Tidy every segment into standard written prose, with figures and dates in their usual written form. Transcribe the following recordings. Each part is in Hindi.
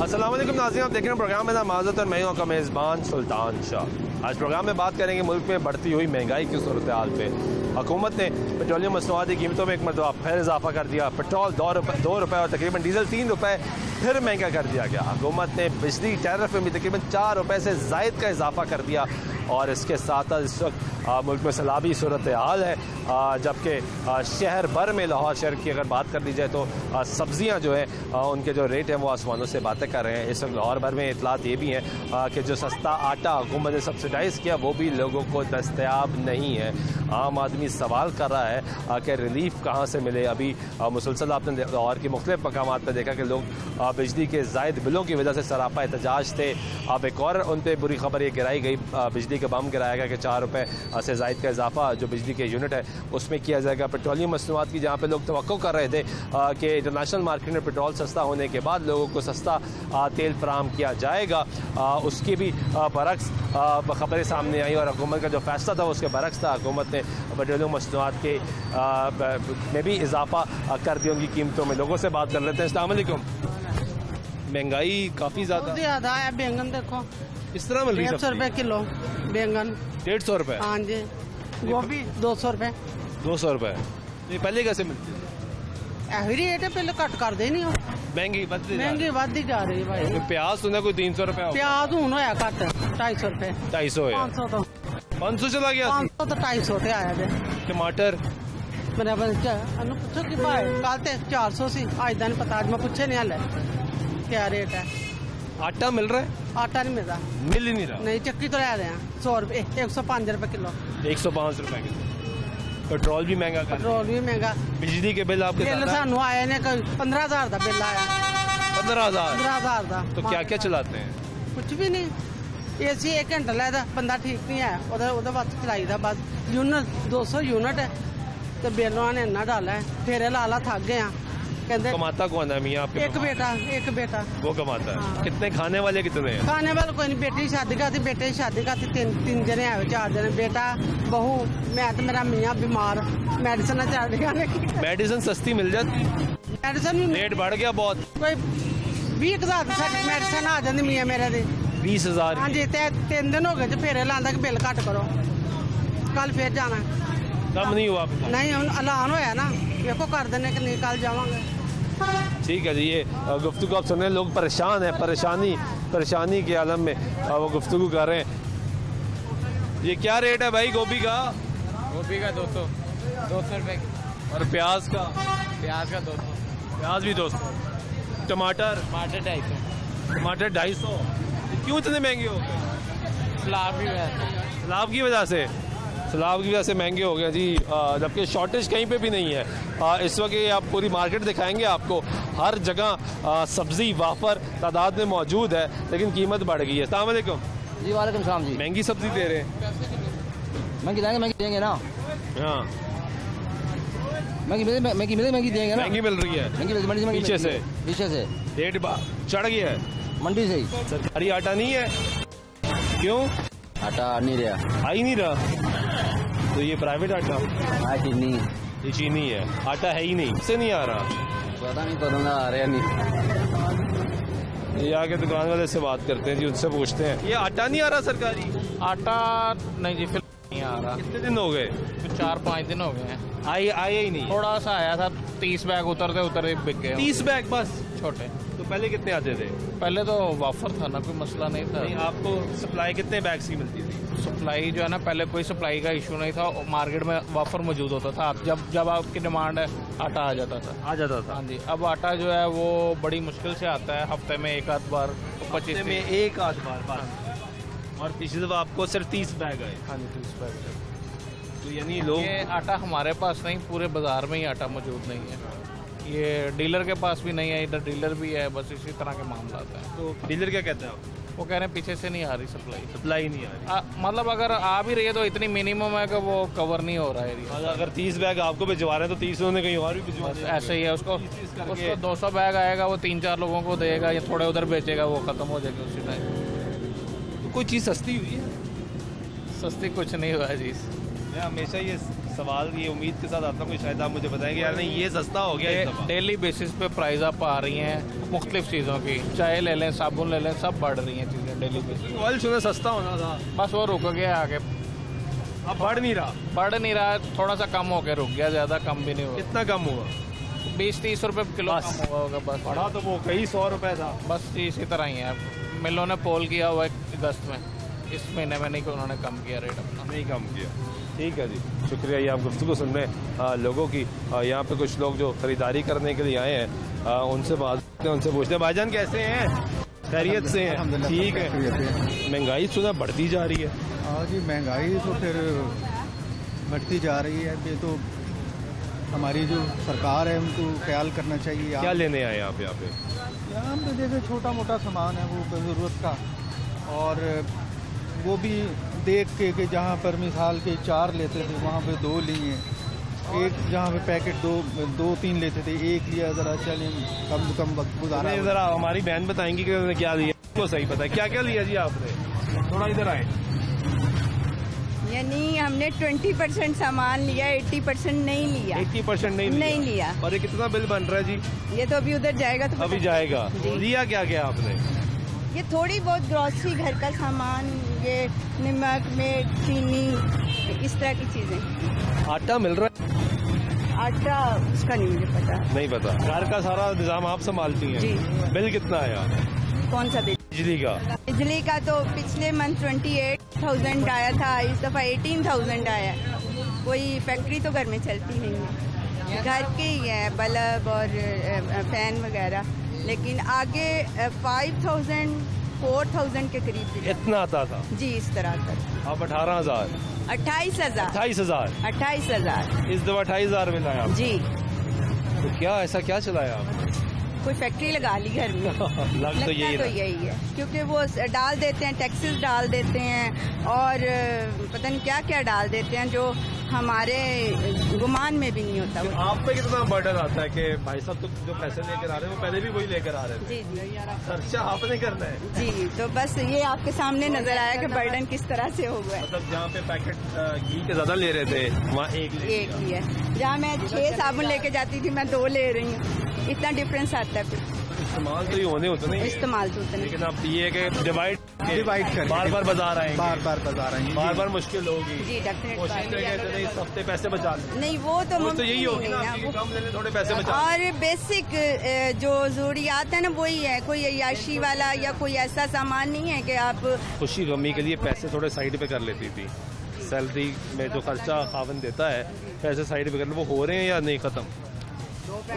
अस्सलाम वालेकुम नाज़रीन, आप देख रहे हैं प्रोग्राम में माज़रत और मैं हूं आपका मेज़बान सुल्तान शाह। आज प्रोग्राम में बात करेंगे मुल्क में बढ़ती हुई महंगाई की सूरत हाल पे। हुकूमत ने पेट्रोलियम मसनूआत की कीमतों में एक मरतबा फिर इजाफा कर दिया। पेट्रोल दो रुपये और तकरीबन डीजल 3 रुपये फिर महंगा कर दिया गया। हुकूमत ने बिजली टैरिफ में भी तकरीबन 4 रुपये से ज़ायद का इजाफा कर दिया और इसके साथ साथ इस वक्त मुल्क में सैलाबी सूरत हाल है, जबकि शहर भर में लाहौर शहर की अगर बात कर ली जाए तो सब्ज़ियाँ जो है उनके जो रेट हैं वो आसमानों से बातें कर रहे हैं। इस वक्त लाहौर भर में इतलात ये भी हैं कि जो सस्ता आटा हुकूमत ने सब्सिडाइज़ किया वो भी लोगों को दस्तयाब नहीं है। आम आदमी सवाल कर रहा है कि रिलीफ कहाँ से मिले। अभी मुसलसल आपने लाहौर के मुख्तलिफ मकामात पर देखा कि लोग बिजली के ज़ायद बिलों की वजह से सरापा एहतजाज थे। अब एक और उन पर बुरी खबर ये गिराई गई, बिजली का बम गिराया गया कि 4 रुपये से ज़ायद का इजाफा जो बिजली के यूनिट है उसमें किया जाएगा। पेट्रोलियम मसनूआत की जहाँ पे लोग तवक्को कर रहे थे कि इंटरनेशनल मार्केट में पेट्रोल सस्ता होने के बाद लोगों को सस्ता तेल फराहम किया जाएगा, उसकी भी बरक्स खबरें सामने आई और हुकूमत का जो फैसला था उसके बरक्स था। हुकूमत ने पेट्रोलियम मसनूआत के में भी इजाफा कर दी उनकी कीमतों में। लोगों से बात कर लेते हैं। अस्सलाम वालेकुम। महंगाई काफ़ी ज़्यादा है। बैंगन देखो इस तरह मिल रही है 150 रुपए किलो बैंगन। 150 रुपये? हाँ जी। गोभी 200 रुपए। 200 रुपये? ये पहले कैसे मिलती है? यही रेट है, पहले कट कर देनी हो। महंगी बढ़ती जा रही है भाई। प्याज सुना कोई 300 रुपये? प्याज हूं होया कट 250 रुपए। 250 है? 500 तो 500 चला गया? 500 तो 250 ते आया थे। टमाटर मेरा पूछो कि भाई कल ते 400 सी, आज का नहीं पता, आज मैं पूछे नहीं हाले क्या रेट है। आटा मिल रहा है? आटा नहीं मिल रहा। मिल ही नहीं रहा? नहीं, चक्की तो ले रहे हैं 100 रुपए, 105 रुपए किलो। 105 रुपए किलो। पेट्रोल भी महंगा कर, पेट्रोल भी महंगा। बिजली के बिल आपके बिल सानू आया ने 15,000 का बिल आया। 15,000 का। तो क्या क्या चलाते हैं? कुछ भी नहीं, एसी 1 घंटा लाया, बंदा ठीक नहीं है उधर बस चलाई था बस। यूनिट 200 यूनिट है तो बिल उन्होंने इन्ना डाला है, फेरे लाला थक गए हैं। कहते कमाता कौन है मियाँ आपके? एक बेटा वो कमाता है। हाँ। कितने खाने वाले कितने हैं? खाने वाले कोई नहीं, बेटी की शादी का थी, बेटे की शादी का थी, 3 जने आए, 4 जने, बेटा बहू, मैं तो मेरा मियाँ बीमार, मेडिसिन चल रही है। मेडिसिन सस्ती मिल जाती? मेडिसिन रेट बढ़ गया बहुत। कोई 20,000 मेडिसिन आ जाती मियाँ मेरे दी। 20,000? हाँ जी। 3 दिन हो गए जो फेरे लांदा कि बिल घट करो, कल फिर जाना है। कम नहीं हुआ? नहीं, ऐलान होया ना, देखो कर देने कि नहीं, कल जावांगे। ठीक है जी। ये गुफ्तगू आप सुन रहे हैं, लोग परेशान हैं, परेशानी के आलम में वो गुफ्तगू कर रहे हैं। ये क्या रेट है भाई गोभी का? गोभी का 200 रुपए। और प्याज का? प्याज का 200। प्याज भी 200। टमाटर? टमाटर 250। टमाटर 250? क्यों इतने महंगे हो गए? सैलाब की वजह से। सैलाब की वजह से महंगे हो गए जी, जबकि शॉर्टेज कहीं पे भी नहीं है। इस वक्त ये आप पूरी मार्केट दिखाएंगे आपको, हर जगह सब्जी वाफर तादाद में मौजूद है, लेकिन कीमत बढ़ गई है। अस्सलाम वालेकुम जी। वालेकुम सलाम जी। महंगी सब्जी दे रहे हैं? महंगी देंगे ना। हाँ, महंगी देंगे ना। महंगी मिल रही है मंडी पीछे से रेट चढ़ गया है। मंडी से ही सरकारी आटा नहीं है? क्यों? आटा नहीं रहा। आ ही नहीं रहा? तो ये प्राइवेट आटा? हाँ, चीनी। ये चीनी है, आटा है ही नहीं, से नहीं आ रहा। पता नहीं कदों आ रहा नहीं। ये आके दुकान वाले से बात करते हैं जी, उनसे पूछते हैं। ये आटा नहीं आ रहा सरकारी? आटा नहीं जी, फिर नहीं आ रहा। कितने दिन हो गए? 4-5 दिन हो गए हैं। आया ही नहीं? थोड़ा सा आया था, 30 बैग उतरते बिक गए। 30 बैग बस? छोटे। तो पहले कितने आते थे? पहले तो वाफर था ना, कोई मसला नहीं था। नहीं, आपको सप्लाई कितने बैग्स की मिलती थी? सप्लाई जो है ना, पहले कोई सप्लाई का इशू नहीं था, मार्केट में वाफर मौजूद होता था। जब आपकी डिमांड है आटा आ जाता था। हाँ जी। अब आटा जो है वो बड़ी मुश्किल से आता है, हफ्ते में 1-8 बार। 25 में 1-8 बार। और पिछली दफा आपको सिर्फ 30 बैग आए? हाँ जी, 30 बैग। तो यानी लोग, ये आटा हमारे पास नहीं, पूरे बाजार में ही आटा मौजूद नहीं है। ये डीलर के पास भी नहीं है, इधर डीलर भी है, बस इसी तरह के मामला है। तो डीलर क्या कहता है? वो कह रहे हैं पीछे से नहीं आ रही सप्लाई नहीं आ रही। मतलब अगर आ भी रही है तो इतनी मिनिमम है कि वो कवर नहीं हो रहा है। अगर 30 बैग आपको भिजवा रहे हैं तो 30 उन्होंने कहीं और भी भिजवा दिया। ऐसे ही है, उसको 200 बैग आएगा, वो 3-4 लोगों को देगा या थोड़े उधर बेचेगा, वो खत्म हो जाएगा उसी टाइम। तो कोई चीज़ सस्ती हुई है? सस्ती कुछ नहीं हुआ है जी। हमेशा ये सवाल ये उम्मीद के साथ आता हूँ कि शायद आप मुझे बताएंगे यार नहीं ये सस्ता हो गया इस दफा। डेली बेसिस पे प्राइस अप आ रही हैं मुख्तलिफ चीज़ों की, चाय ले लें, साबुन ले लें, सब बढ़ रही हैं चीज़ें डेली बेसिस। ऑयल सुना सस्ता होना था, बस वो रुक गया आगे, अब बढ़ नहीं रहा। बढ़ नहीं रहा, थोड़ा सा कम हो के रुक गया, ज़्यादा कम भी नहीं हुआ। कितना कम हुआ? 20-30 रुपए किलो बस। कम हुआ होगा बस। बढ़ा तो वो कई 100 रुपए था। बस इसी तरह ही है। मिलों ने पोल किया हुआ है अगस्त में, इस महीने में नहीं कि उन्होंने कम किया रेट अपना। नहीं कम किया। ठीक है जी, शुक्रिया। ये आप गुफ्तगू सुन रहे हैं लोगों की। यहाँ पे कुछ लोग जो खरीदारी करने के लिए आए हैं उनसे बात करते हैं, उनसे पूछते हैं भाईजान कैसे हैं, खैरियत से हैं? ठीक है। महंगाई सुना बढ़ती जा रही है। हाँ जी, महंगाई तो फिर बढ़ती जा रही है। ये तो हमारी जो सरकार है उनको ख्याल करना चाहिए। क्या लेने आए आप यहाँ पे? यहाँ पे जैसे छोटा मोटा सामान है वो ज़रूरत का, और वो भी देख के कि जहाँ पर मिसाल के 4 लेते थे वहाँ पे 2 लिए, एक जहाँ पे पैकेट 2-3 लेते थे 1 लिया। ज़रा चलें कम से कम वक्त गुजारा। नहीं, जरा हमारी बहन बताएंगी कि उन्होंने क्या लिया, आपको सही पता है। क्या क्या लिया जी आपने? थोड़ा इधर आए। यानी हमने 20% सामान लिया, 80% नहीं लिया। 80% नहीं लिया। और ये कितना बिल बन रहा है जी? ये तो अभी उधर जाएगा तो अभी पता- जाएगा। जी। लिया क्या क्या आपने? ये थोड़ी बहुत ग्रॉसरी, घर का सामान, ये नमक, मिर्च, चीनी, इस तरह की चीजें। आटा मिल रहा है? आटा उसका नहीं मुझे पता। नहीं पता। घर का सारा निजाम आप संभालती हैं? जी। बिल कितना आया कौन सा बिल? बिजली का? बिजली का तो पिछले मंथ 28,000 आया था, इस दफा 18,000 आया। कोई फैक्ट्री तो घर में चलती नहीं है, घर के ही है बल्ब और फैन वगैरह, लेकिन आगे 5,000 4,000 के करीब बिल। इतना आता था जी, इस तरह तक। अब 18,000 28,000 28,000 28,000 इस दफा 28,000 बिल आया। जी। तो क्या ऐसा क्या चलाया आप? कोई फैक्ट्री लगा ली घर में। लग तो लगता यही तो रहा। यही है, क्योंकि वो डाल देते हैं, टैक्सेस डाल देते हैं और पता नहीं क्या क्या डाल देते हैं जो हमारे गुमान में भी नहीं होता। तो आप पे कितना बर्डन आता है कि भाई साहब तो जो पैसे लेकर आ रहे हैं वो पहले भी वही लेकर आ रहे थे, जी जी खर्चा आपने करना है। जी। तो बस ये आपके सामने नजर आया कि बर्डन किस तरह से हो गया है। मतलब जहाँ पे पैकेट घी के ज्यादा ले रहे थे वहाँ एक एक ही है, जहाँ मैं 6 साबुन लेके जाती थी मैं 2 ले रही हूँ, इतना डिफरेंस आता है। फिर इस्तेमाल तो ये होने होते नहीं, इस्तेमाल तो उतना लेकिन आप ये कि डिवाइड कर बार बार बाजार आएंगे, बार बाजार आएंगे, बार बार मुश्किल होगी। जी कोशिश करेंगे डेफिनेट। इस हफ्ते पैसे बचा लें। नहीं वो तो तो यही होगी ना, मुमकिन ही नहीं कम ले लें, थोड़े पैसे बचा लें। और बेसिक जो जरूरियात है ना वही है, कोई अय्याशी वाला या कोई ऐसा सामान नहीं है कि आप खुशी गमी के लिए पैसे थोड़े साइड पे कर लेती थी। सैलरी में जो खर्चा खावन देता है पैसे साइड पे कर ले, वो हो रहे हैं या नहीं खत्म?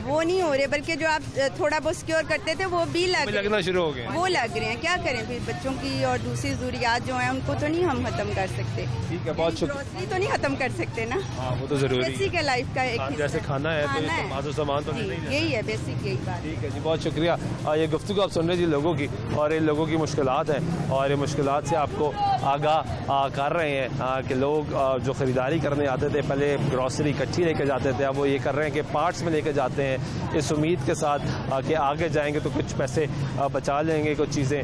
वो नहीं हो रहे, बल्कि जो आप थोड़ा बहुत सिक्योर करते थे वो भी लग रहे लगना शुरू हो गए। वो लग रहे हैं। क्या करें फिर, बच्चों की और दूसरी जरूरियात जो है उनको तो नहीं हम खत्म कर सकते। ठीक है, बहुत शुक्रिया। ग्रोसरी तो नहीं खत्म कर सकते ना, हाँ वो तो जरूरी बेसिक है लाइफ का एक है। हिस्सा। जैसे खाना है तो खाना ये है। सामान सामान तो जी, नहीं है। यही है बेसिक, यही बात। ठीक है जी, बहुत शुक्रिया। ये गुफ्तगू आप सुन रहे जी लोगों की, और इन लोगों की मुश्किलात हैं और ये मुश्किलात से आपको आगाह कर रहे हैं कि लोग जो ख़रीदारी करने आते थे पहले ग्रॉसरी इकट्ठी लेके जाते थे, अब वो ये कर रहे हैं कि पार्ट्स में लेके जाते हैं इस उम्मीद के साथ कि आगे जाएंगे तो कुछ पैसे बचा लेंगे, कुछ चीज़ें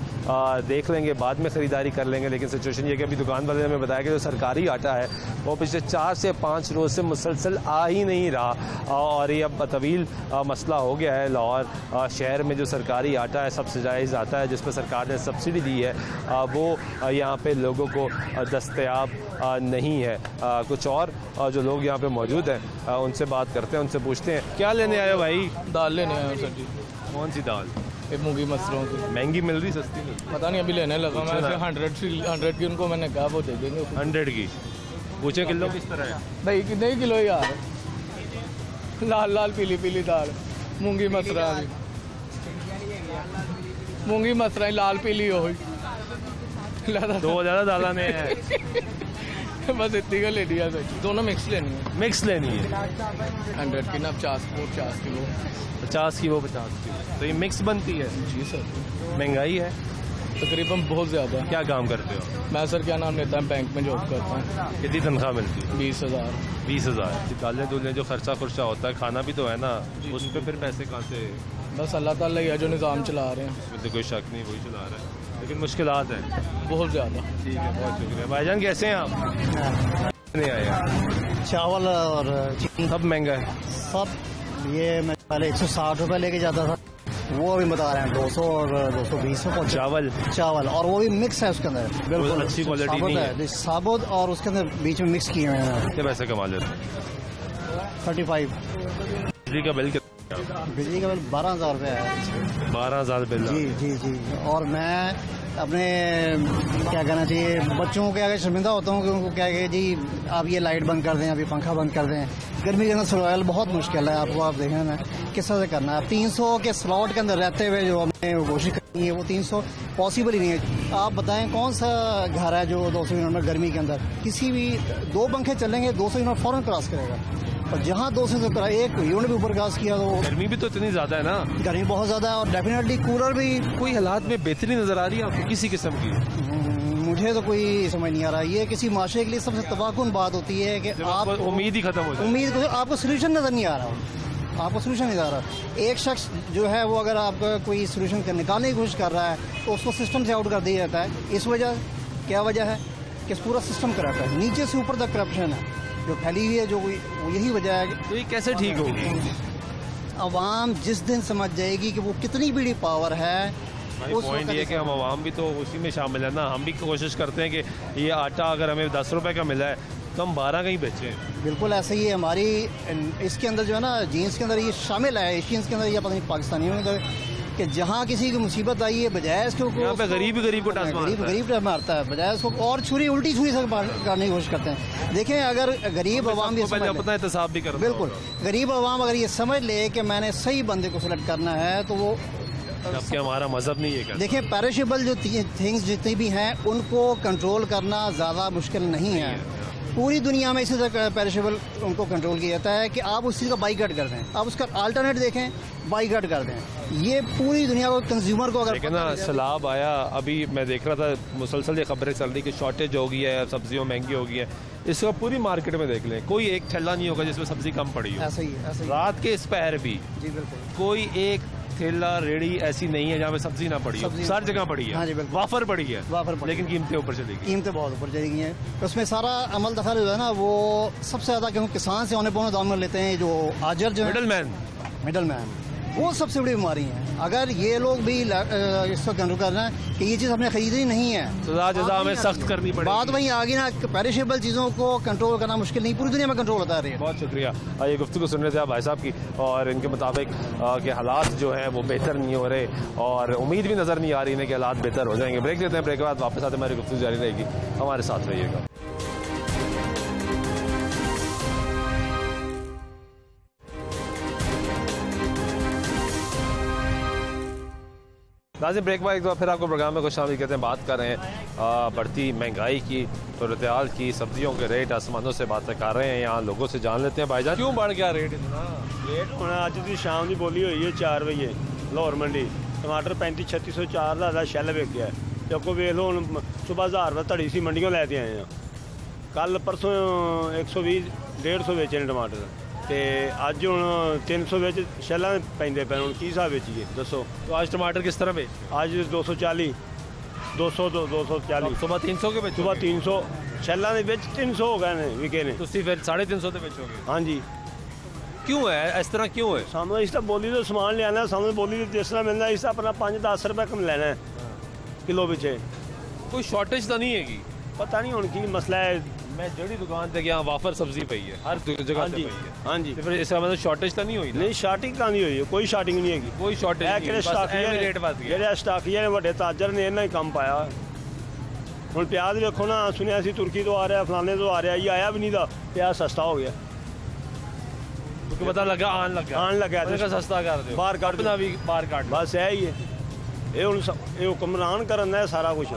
देख लेंगे, बाद में ख़रीदारी कर लेंगे। लेकिन सिचुएशन ये कि अभी दुकान वाले ने हमें बताया कि जो सरकारी आटा है वो पिछले 4 से 5 रोज़ से मुसलसल आ ही नहीं रहा और ये अब तवील मसला हो गया है। लाहौर शहर में जो सरकारी आटा है सब्सिडाइज आता है जिस पर सरकार ने सब्सिडी दी है वो यहाँ पे लोगों को दस्तयाब नहीं है। कुछ और जो लोग यहाँ पे मौजूद हैं उनसे बात करते हैं, उनसे पूछते हैं क्या लेने आए हो भाई? दाल लेने आया हूँ सर जी, कौन सी दाल? ये मूंगी मसरों की। महंगी मिल रही सस्ती मिल रही? पता नहीं, अभी लेने लगा मैं। ऐसे 100 की उनको मैंने कहा वो दे देंगे। 100 की पूछे किलो किस तरह है? नहीं कितने किलो यार? लाल लाल पीली पीली दाल, मूंगी मसरा, मूंगी मसरा लाल पीली हो दो ज़्यादा दाला में है। बस इतनी का ले लिया सर। दोनों मिक्स लेनी है। मिक्स लेनी है 100 की ना, 50 किलो। 50 की वो 50 की, तो ये मिक्स बनती है। जी सर, महंगाई है तकरीबन बहुत ज़्यादा। क्या काम करते हो? मैं सर क्या नाम लेता है, बैंक में जॉब करता हूँ। कितनी तनख्वाह मिलती है? 20,000। 20,000। दालें दूल्हे जो खर्चा खुर्चा होता है, खाना भी तो है ना, उस पर फिर पैसे कहाँ से? बस अल्लाह ताला ही है जो निज़ाम चला रहे हैं। उसमें तो कोई शक नहीं, वही चला रहा है, लेकिन मुश्किलात हैं बहुत ज़्यादा। ठीक है, बहुत शुक्रिया। भाईजान कैसे हैं आप? नहीं आए चावल और चीनी सब महंगा है। सब। ये मैं पहले 160 रुपए लेके जाता था, वो अभी बता रहे हैं 200 और 220 में पहुंचा। चावल और वो भी मिक्स है उसके अंदर, बिल्कुल अच्छी क्वालिटी नहीं है। साबुत और उसके अंदर बीच में मिक्स किए हुए हैं। कितने पैसे कमा लेते हैं? 35। बिजली का बिल कितना? बिजली का बिल 12,000 रुपये है। 12,000 बिल? जी जी जी। और मैं अपने क्या कहना चाहिए बच्चों के आगे शर्मिंदा होता हूँ कि उनको क्या है जी आप ये लाइट बंद कर दें, अभी पंखा बंद कर दें। गर्मी के अंदर सर्वाइवल बहुत मुश्किल है, आपको आप देखें ना किस तरह से करना है। 300 के स्लॉट के अंदर रहते हुए जो हमने कोशिश करनी है वो 300 पॉसिबल ही नहीं है। आप बताएं कौन सा घर है जो 200 यूनिट में गर्मी के अंदर किसी भी 2 पंखे चलेंगे 200 यूनिट फौरन क्रॉस करेगा। और जहाँ 200 से एक यूनिट भी ऊपर क्रॉस किया तो गर्मी भी तो इतनी ज्यादा है ना। गर्मी बहुत ज्यादा है और डेफिनेटली कूलर भी। कोई हालात में बेहतरी नजर आ रही है आपको किसी किस्म की? मुझे तो कोई समझ नहीं आ रहा। ये किसी माशरे के लिए सबसे तबाहकुन बात होती है कि आप उम्मीद ही खत्म हो जाए। उम्मीद आपको सोल्यूशन नजर नहीं आ रहा। आपको सोल्यूशन नहीं आ रहा। एक शख्स जो है वो अगर आपका कोई सोल्यूशन निकालने की कोशिश कर रहा है तो उसको सिस्टम से आउट कर दिया जाता है। इस वजह क्या वजह है कि पूरा सिस्टम करप्ट है, नीचे से ऊपर तक करप्शन है जो फैली हुई है, जो यही वजह है। तो ये कैसे ठीक होगी? अवाम जिस दिन समझ जाएगी कि वो कितनी बड़ी पावर है। पॉइंट ये कि हम आवाम भी तो उसी में शामिल है ना। हम भी कोशिश करते हैं कि ये आटा अगर हमें 10 रुपए का मिला है तो हम 12 का ही बेचें। बिल्कुल ऐसे ही हमारी इसके अंदर जो है ना जीन्स के अंदर ये शामिल है, एशियंस के अंदर या पता नहीं पाकिस्तानियों के अंदर कि जहाँ किसी की मुसीबत आई है बजाय इसको यहाँ पे गरीब को गरीब मारता है बजाय उसको और उल्टी छुरी से करने की कोशिश करते हैं। देखें अगर गरीब आवाम भी अपना एहतसाब भी कर, बिल्कुल गरीब आवाम अगर ये समझ ले कि मैंने सही बंदे को सिलेक्ट करना है तो वो जबकि हमारा मजहब नहीं है। देखिए पेरिशेबल जो थिंग्स जितनी भी हैं उनको कंट्रोल करना ज़्यादा मुश्किल नहीं है। पूरी दुनिया में इसी तरह पेरिशेबल उनको कंट्रोल किया जाता है कि आप उस चीज़ का बाइकआउट कर दें, आप उसका अल्टरनेट देखें, बाइकआउट कर दें। ये पूरी दुनिया को कंज्यूमर को अगर ना सैलाब आया, अभी मैं देख रहा था मुसलसल ये खबरें चल रही कि शॉर्टेज हो गई है, सब्जियों महंगी हो गई है। इसको पूरी मार्केट में देख लें, कोई एक ठेला नहीं होगा जिसमें सब्जी कम पड़ी हो। ऐसे ही रात के इस पहर भी जी बिल्कुल कोई एक ठेला रेडी ऐसी नहीं है जहाँ पे सब्जी ना पड़ी हो। हर जगह पड़ी है। हाँ जी बिल्कुल। वाफर पड़ी है, लेकिन कीमतें ऊपर चली गई। कीमतें बहुत ऊपर चली गई हैं। तो उसमें सारा अमल दखल जो है ना वो सबसे ज़्यादा क्योंकि किसान से औने पौने दाम में लेते हैं जो आजर जो मिडल मैन वो सबसे बड़ी बीमारी है। अगर ये लोग भी इसको कंट्रोल करना है कि ये चीज़ हमने खरीदी नहीं है, सजा जजा हमें सख्त करनी पड़ेगी। बात वहीं आ गई ना, पेरिशेबल चीज़ों को कंट्रोल करना मुश्किल नहीं, पूरी दुनिया में कंट्रोल होता है। बहुत शुक्रिया। ये गुफ्तगू सुन रहे थे आप भाई साहब की, और इनके मुताबिक कि हालात जो हैं वो बेहतर नहीं हो रहे और उम्मीद भी नज़र नहीं आ रही है कि हालात बेहतर हो जाएंगे। ब्रेक देते हैं, ब्रेक के बाद वापस आते हमारी गुफ्तगू जारी रहेगी। हमारे साथ रहिएगा। नाज़रीन ब्रेक बाद एक बार फिर आपको प्रोग्राम में खुश शामिल कहते हैं। बात कर रहे हैं बढ़ती महंगाई की, सूरत हाल की, सब्जियों के रेट आसमानों से बातें कर रहे हैं। यहाँ लोगों से जान लेते हैं भाईजान क्यों बढ़ गया रेट इतना? रेट होना अज की शाम की बोली हुई है 4 बजे लाहौर मंडी टमाटर 35-3604 का शैल विक गया। देखो वेख लो हम सुबह 1000 रुपये धड़ी सी मंडियों लैके आए हैं। कल परसों 120-150 बेचे ने टमाटर ते अज हुण 300 विच शैलां पैंदे पे। हुण की हिसाब बेचीए दसो? तो आज टमाटर किस तरह पे? आज 240 240 सुबह 300 के बेचो? सुबह 300 शैलां दे विच 300 हो गए ने विके ने। तुसीं फिर 350 ते बेचोगे? हाँ जी। क्यों है इस तरह क्यों है? सानू इस तरह बोली तो समान लिया, सानू बोली जिस तरह मिलना इस अपना 5-10 रुपये कम लेना है किलो पिछे। कोई शॉर्टेज तो नहीं है? पता नहीं हुण की मसला है। मैं जड़ी दुकान से गया वाफर सब्जी पई है हर जगह से पई है। हाँ जी। तो फिर इसका मतलब शॉर्टेज तो नहीं हुई? नहीं शॉर्टिंग कहाँ नहीं हुई है, कोई शॉर्टिंग नहीं है। कोई शॉर्टेज नहीं है, बस एवं रेट बढ़ गया। जेडे स्टाकीए ने वड्डे ताजर ने इन्ना ही कम पाया। हुण प्याज देखो ना, सुनिया सी तुर्की तो आ रहा, फलाने तो आ रहा, ये आया भी नहीं था, प्याज सस्ता हो गया क्योंकि पता लगा आन लगा तो सस्ता कर दो, बाहर काट अपना भी बाहर काट। बस यही है, ये हुण ये हुक्मरान करना है सारा कुछ।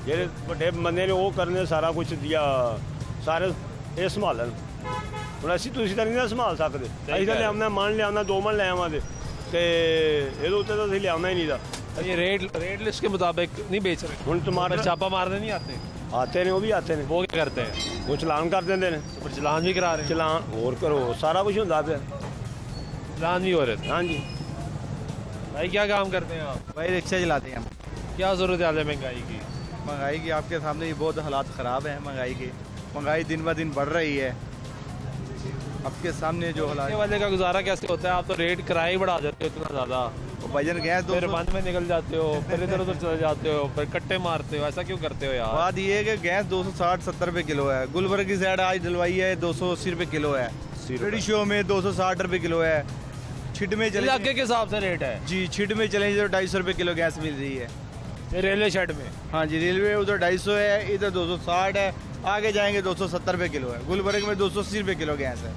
जेडे वड्डे बंदे ने वो करने सारा कुछ दिया, सारे ये संभालन। हुण असीं तुसीं तां नहीं ना संभाल सकदे। असीं तां लिआउणा मन लिआउणा 2 मन ले आवांगे ते इहदे उत्ते तां असीं लिआउणा ही नहीं था। ये रेट लिस्ट के मुताबिक नहीं बेच रहे। हुण टमाटर छापा मारने नहीं आते ने, वो भी आते हैं। वो क्या करते हैं? वो चलान कर देंगे ने। तो चलान भी करा रहे हैं? चलान और करो, सारा कुछ होता पे। चलान भी हो रहे थे? हाँ जी। भाई क्या काम करते हैं आप? भाई रिक्शा चलाते हैं हम। क्या जरूरत है महंगाई की? महंगाई की आपके सामने ही बहुत हालात ख़राब हैं। महंगाई दिन ब दिन बढ़ रही है आपके सामने जो ये वाले का गुजारा कैसे होता है? आप तो रेट किराए बढ़ा देते हो इतना ज़्यादा, वजन गैस फिर बंद में निकल जाते हो, फिर इधर उधर चले जाते हो, फिर कट्टे मारते हो, ऐसा क्यों करते हो यार? बात ये है कि गैस 260-70 रुपए किलो है। गुलबर्ग की साइड आज डलवाई है 280 रुपए किलो है। रेडी शो में 260 रुपए किलो है। छिट में चले इलाके के हिसाब से रेट है जी, छिट में चले तो 250 रुपए किलो गैस मिल रही है। ये रेलवे शेड में। हाँ जी, रेलवे उधर 250 है, इधर 260 है, आगे जाएंगे 270 रुपए किलो है। गुलबर्ग में 280 रुपए किलो गैस है।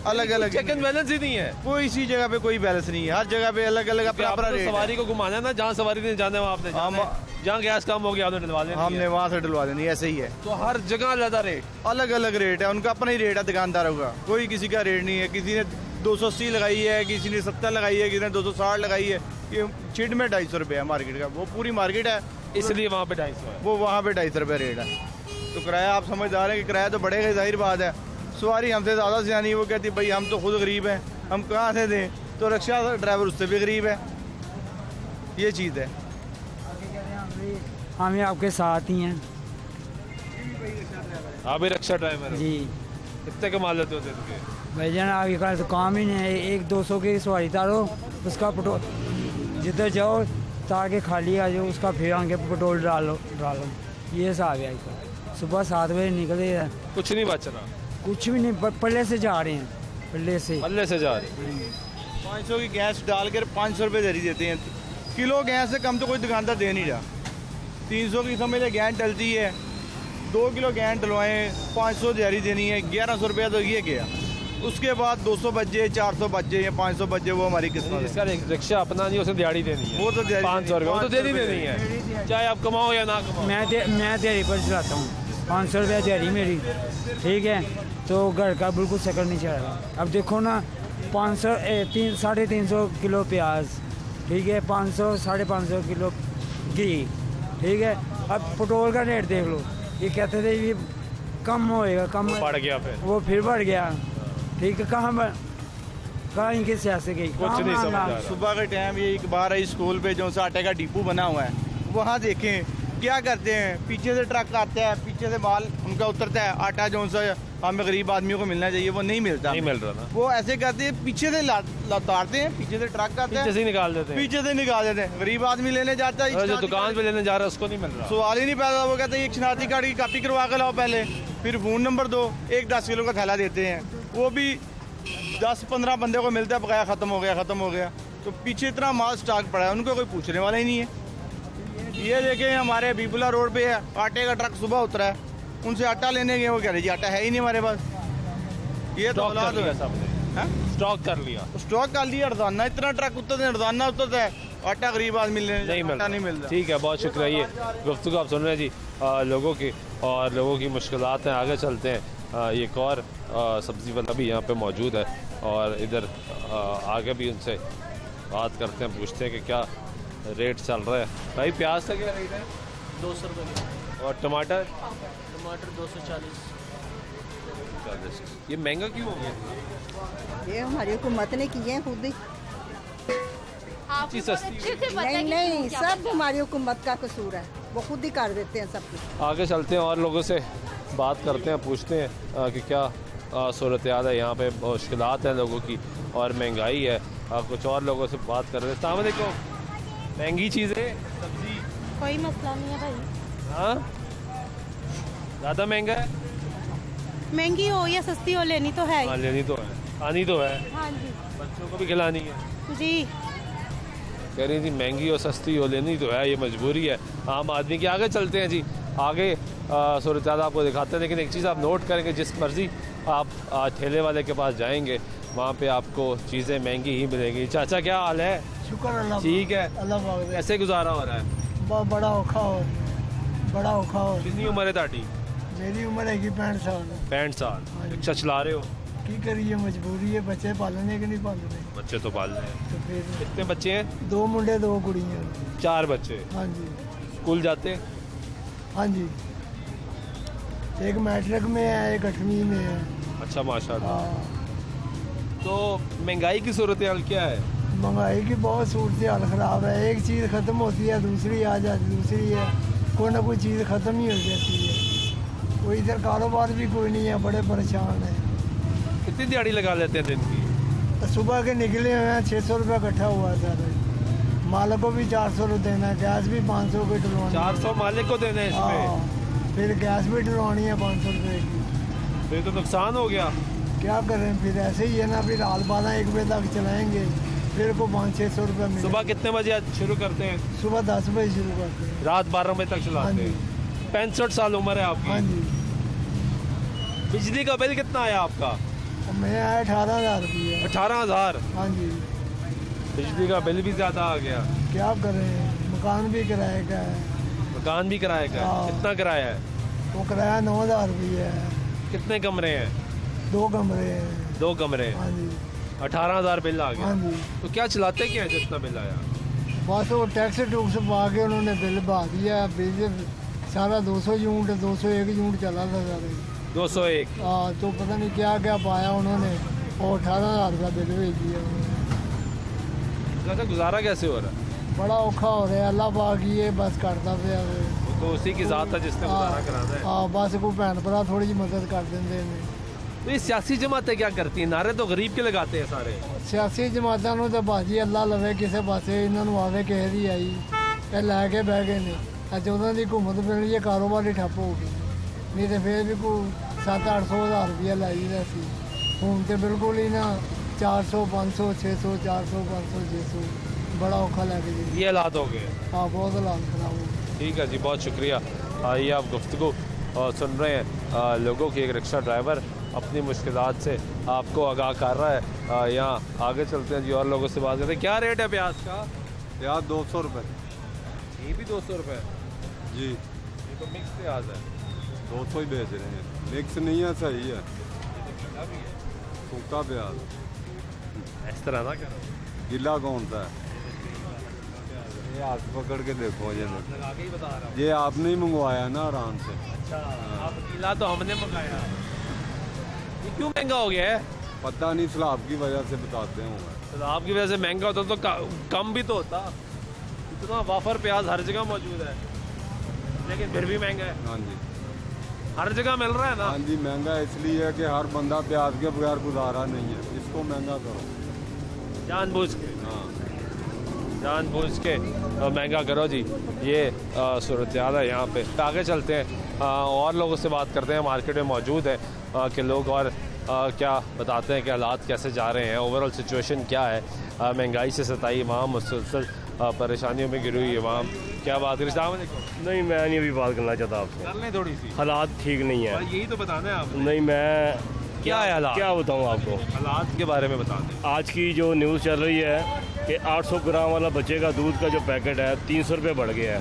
अलग अलग चेक एंड बैलेंस ही नहीं है। कोई इसी जगह पे कोई बैलेंस नहीं है, हर जगह पे अलग अलग अपना अपना आपने तो रेट है। सवारी को घुमाना है ना, जहाँ सवारी नहीं जाना है वहाँ आपने जाना है। जहाँ गैस कम हो गया आपने डलवा देना हमने वहाँ से डलवा देनी, ऐसे ही है। तो हर जगह ज्यादा रेट, अलग अलग रेट है, उनका अपना ही रेट है दुकानदारों का, कोई किसी का रेट नहीं है। किसी ने 280 लगाई है, किसी ने 70 लगाई है, किसी ने 260 लगाई है। ये छिट में 250 रुपये है मार्केट का, वो पूरी मार्केट है, इसलिए वहाँ पे 250 है। वो वहाँ पे 250 रुपये रेट है। तो किराया आप समझदार हैं कि किराया तो बढ़ेगा, जाहिर बात है। सवारी हमसे ज़्यादा सियानी, वो कहती भाई हम तो खुद गरीब हैं, हम कहाँ से दें, तो रिक्शा ड्राइवर उससे भी गरीब है। ये चीज़ है। हम आपके साथ ही हैं आप भी रिक्शा ड्राइवर जी। कितने कमा लेते हो दिन के? भाईजान आपके का तो काम ही नहीं है, 100-200 की सवारी तारो, उसका पेट्रोल जिधर जाओ तार के खाली आ जाओ, उसका फिर आगे पेट्रोल डालो। ये हिसाब है आजकल। सुबह 7 बजे निकले हैं, कुछ नहीं बच रहा, कुछ भी नहीं, पल्ले से जा रहे हैं, पल्ले से जा रही। 500 की गैस डालकर 500 रुपये दरी देते हैं। किलो गैस से कम तो कोई दुकानदार दे नहीं रहा। 300 की समझ ले गैस डलती है, 2 किलो गैस डलवाएं, 500 दिहाड़ी देनी है, 1100 रुपया तो ये गया। उसके बाद 200 बजे, 400 बजे या 500 बजे, वो हमारी किस्मत है। इसका रिक्शा अपना नहीं, उसे दिहाड़ी देनी है। वो तो दिहाड़ी 500 रुपये, वो तो देनी है, चाहे आप कमाओ या ना कमाओ। मैं दिहाड़ी पर चलाता हूँ, 500 रुपया दिहाड़ी मेरी, ठीक है। तो घर का बिल्कुल शक्ल नहीं चल रहा। अब देखो ना, 350 किलो प्याज, ठीक है, 500-550 किलो घी, ठीक है। अब पेट्रोल का रेट देख लो, ये कहते थे ये कम होएगा, कम बढ़ गया, फिर वो फिर बढ़ गया, ठीक है। कहाँ इनकी सियासत गई, कुछ नहीं समझ आ रहा। सुबह के टाइम ये एक बार आई स्कूल पे जो सा आटे का डिपो बना हुआ है, वहाँ देखें क्या करते हैं। पीछे से ट्रक आता है, पीछे से माल उनका उतरता है, आटा जो सा हमें गरीब आदमियों को मिलना चाहिए वो नहीं मिलता, नहीं मिल रहा ना। वो ऐसे करते हैं, पीछे से उतारते हैं, पीछे से ट्रक आता है, पीछे से निकाल देते हैं, पीछे से निकाल देते हैं। गरीब आदमी लेने जाता है, जो दुकान पे लेने जा रहा है उसको नहीं मिल रहा। सवाल ही नहीं पैदा। वो कहते हैं एक शनाख्ती कार्ड की कॉपी करवा कर लाओ पहले, फिर फ़ोन नंबर दो, एक 10 किलो का थैला देते हैं, वो भी 10-15 बंदे को मिलता है, बकाया ख़त्म हो गया। तो पीछे इतना माल स्टॉक पड़ा है, उनको कोई पूछने वाला ही नहीं है। ये देखें हमारे बीबुला रोड पे है, आटे का ट्रक सुबह उतरा है, उनसे आटा लेने गए, वो कह रहे जी आटा है ही नहीं हमारे पास। ये तो औलाद है, स्टॉक कर लिया, स्टॉक कर लिया। रोजाना इतना ट्रक रोजाना उतरता है, आटा गरीब आदमी नहीं मिलता। ठीक है, बहुत शुक्रिया। ये गुफ्तगू आप सुन रहे हैं जी लोगों की, और लोगों की मुश्किलात हैं। आगे चलते हैं, एक और सब्ज़ी वाला भी यहाँ पे मौजूद है, और इधर आगे भी उनसे बात करते हैं, पूछते हैं कि क्या रेट चल रहा है। भाई प्याज का क्या रेट है? 200 रुपये। और टमाटर? टमाटर 240। ये महंगा क्यों हो गया? ये हमारी हुकूमत ने किए हैं खुद ही। चीज़ सस्ती नहीं, सब हमारी हुकूमत का कसूर है, वो खुद ही कर देते हैं सब कुछ। आगे चलते हैं और लोगों से बात करते हैं, पूछते हैं कि क्या सूरत हाल है यहाँ पे। मुश्किलात हैं लोगों की और महंगाई है। कुछ और लोगों से बात कर रहे हैं। अस्सलाम वालेकुम। महंगी चीज़ें, सब्जी? कोई मसला नहीं है भाई। हाँ, ज़्यादा महंगा है? महंगी हो या सस्ती हो, लेनी तो है। हाँ, लेनी तो है, खानी तो है। हाँ जी, बच्चों को भी खिलानी है जी। कह रही थी महंगी और सस्ती हो, लेनी तो है, ये मजबूरी है आम आदमी की। आगे चलते हैं जी, आगे सूरत हाल आपको दिखाते हैं। लेकिन एक चीज़ आप नोट करेंगे, जिस मर्जी आप ठेले वाले के पास जाएंगे वहाँ पे आपको चीज़ें महंगी ही मिलेंगी। चाचा क्या हाल है? शुक्र अल्लाह। ठीक है, अल्लाह। कैसे गुजारा हो रहा है? बहुत बड़ा औखा हो। कितनी उम्र है ताटी? मेरी उम्र है 65 साल। 65 साल। रिक्शा चला रहे हो? की करिए, मजबूरी है, बच्चे पालने कि नहीं पालने। बच्चे तो पाल रहे हैं। तो फिर कितने बच्चे हैं? 2 मुंडे 2 कुड़ियाँ। 4 बच्चे। हाँ जी। स्कूल जाते? हाँ जी, एक मैट्रिक में है, एक 8वीं में है। अच्छा, माशाल्लाह। तो महंगाई की सूरत हाल क्या है? महंगाई की बहुत सूरत हाल ख़राब है। एक चीज़ ख़त्म होती है, दूसरी आ जाती, दूसरी है, कोई ना कोई चीज़ ख़त्म ही हो जाती है। कोई इधर कारोबार भी कोई नहीं है, बड़े परेशान हैं। कितनी दिहाड़ी लगा लेते हैं दिन की? सुबह के निकले हुए हैं, 600 रुपया इकट्ठा हुआ है सर। मालिक को भी 400 रुपये देना है, गैस भी 500 रुपये डलवानी 400 मालिक को देना है इसमें? हाँ, फिर गैस भी डलवानी है 500 रुपये की। तो ये तो नुकसान हो गया। क्या करें फिर, ऐसे ही है ना, फिर हाल 12-1 बजे तक चलाएंगे, फिर को 500-600 रुपये मिले। सुबह कितने बजे शुरू करते हैं? सुबह 10 बजे शुरू करते हैं, रात 12 बजे तक हाँ चलाते जी। हैं। 65 साल उम्र है आपकी? हाँ जी। बिजली का बिल कितना आया आपका? और मैं आया 18,000 रुपये। 18,000? हाँ जी। बिजली का बिल भी ज्यादा आ गया। क्या करें, मकान भी किराए का है। मकान भी किराए का? हाँ। कितना किराया है? वो किराया 9,000 रुपये है। कितने कमरे हैं? 2 कमरे हैं। 2 कमरे हैं। हाँ जी। 18,000 बिल आ गया। हाँ जी। तो क्या चलाते क्या है जो इतना बिल आया? बस वो टैक्स टूक्स पा के उन्होंने बिल बढ़ा दिया। बिल सारा 200 यूनिट 201 यूनिट चला था सारे। 201? हाँ, तो पता नहीं क्या क्या पाया उन्होंने, और 18,000 का बिल भेज दिया उन्होंने। गुजारा कैसे हो रहा है? बड़ा औखा हो रहा है, अल्लाह पाक ही है बस करता पे। तो उसी की जात है जिसने गुजारा कराना है। हाँ, बस कोई भैन भरा थोड़ी जी मदद कर देंगे। तो ये सियासी जमातें क्या करती हैं? नारे तो गरीब के लगाते हैं सारे। सियासी जमातों ਨੂੰ ਤਾਂ ਬਾਜੀ ਅੱਲਾ ਲਵੇ ਕਿਸੇ ਪਾਸੇ, ਇਹਨਾਂ ਨੂੰ ਆਵੇ ਕਿਸੇ ਦੀ ਆਈ, ਇਹ ਲੈ ਕੇ ਬਹਿ ਗਏ ਨੇ। ਅੱਜ ਉਹਨਾਂ ਦੀ ਘੁੰਮਤ ਫਿਰਨੀ, ਇਹ ਕਾਰੋਬਾਰ ਹੀ ਠੱਪ ਹੋ ਗਿਆ। ਨਹੀਂ ਤੇ ਫੇਰ ਵੀ ਕੋਈ 700-800 ਹਜ਼ਾਰ ਰੁਪਇਆ ਲਾਈਦਾ ਸੀ। ਹੁਣ ਤੇ ਬਿਲਕੁਲ ਹੀ ਨਾ 400 500 600 400 500 600 बड़ा औखा लगे जी। ये हालात हो गए? हाँ, बहुत हालात खराब हो गए। ठीक है जी, बहुत शुक्रिया। ये आप गुफ्तगू सुन रहे हैं लोगों की। एक रिक्शा ड्राइवर अपनी मुश्किलात से आपको आगाह कर रहा है। यहाँ आगे चलते हैं जी और लोगों से बात करते हैं। क्या रेट है प्याज का? प्याज 200 रुपये। ये भी 200 रुपये जी। ये तो मिक्स प्याज है। 200 ही बेच रहे हैं। मिक्स नहीं है, सही है। सूखा प्याज इस तरह ना करो। गीला कौन सा है? ये हाथ पकड़ के देखो, ये देखो, लगा के ही बता रहा हूँ। ये आपने ही मंगवाया ना आराम से। अच्छा, आप गीला तो हमने मंगाया। ये क्यों महंगा हो गया है? पता नहीं, सलाब की वजह से बताते हैं। सलाब की वजह से महंगा होता तो कम भी तो होता। इतना वाफर प्याज हर जगह मौजूद है, लेकिन फिर भी महंगा है। हाँ जी, हर जगह मिल रहा है ना। हाँ जी, महंगा इसलिए है कि हर बंदा प्याज के बगैर गुजारा नहीं है। इसको महंगा करो जानबूझ के। हाँ, जानबूझ के महंगा करो जी। ये सूरत हाल है यहाँ पे। आगे चलते हैं और लोगों से बात करते हैं। मार्केट में मौजूद है कि लोग और क्या बताते हैं कि हालात कैसे जा रहे हैं, ओवरऑल सिचुएशन क्या है। महंगाई से सताई वहाँ मुसलसल परेशानियों में गिरी हुई है वहाँ। क्या बात करें? नहीं, मैं नहीं अभी बात करना चाहता आपसे। कर लें थोड़ी सी। हालात ठीक नहीं है। यही तो बताना है आप। नहीं, मैं क्या है हालात? क्या बताऊँ आपको? हालात के बारे में बता दें। आज की जो न्यूज़ चल रही है कि 800 ग्राम वाला बच्चे का दूध का जो पैकेट है 300 रुपये बढ़ गया है।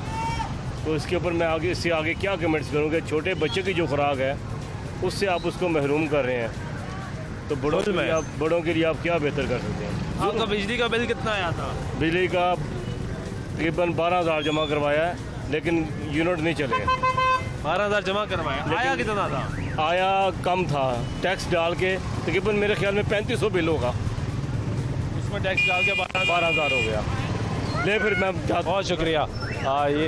तो इसके ऊपर मैं आगे इससे आगे क्या कमेंट्स करूँगा? छोटे बच्चे की जो खुराक है उससे आप उसको महरूम कर रहे हैं, तो बड़ों के लिए आप क्या बेहतर कर सकते हैं? आपका बिजली का बिल कितना आया था? बिजली का तकरीबन 12,000 जमा करवाया है, लेकिन यूनिट नहीं चले। 12,000 जमा करवाया, आया कितना था? आया कम था, टैक्स डाल के तकरीबन मेरे ख्याल में 3500 बिल होगा। उसमें टैक्स डाल के 12,000 हो गया। ले फिर मैं बहुत शुक्रिया। ये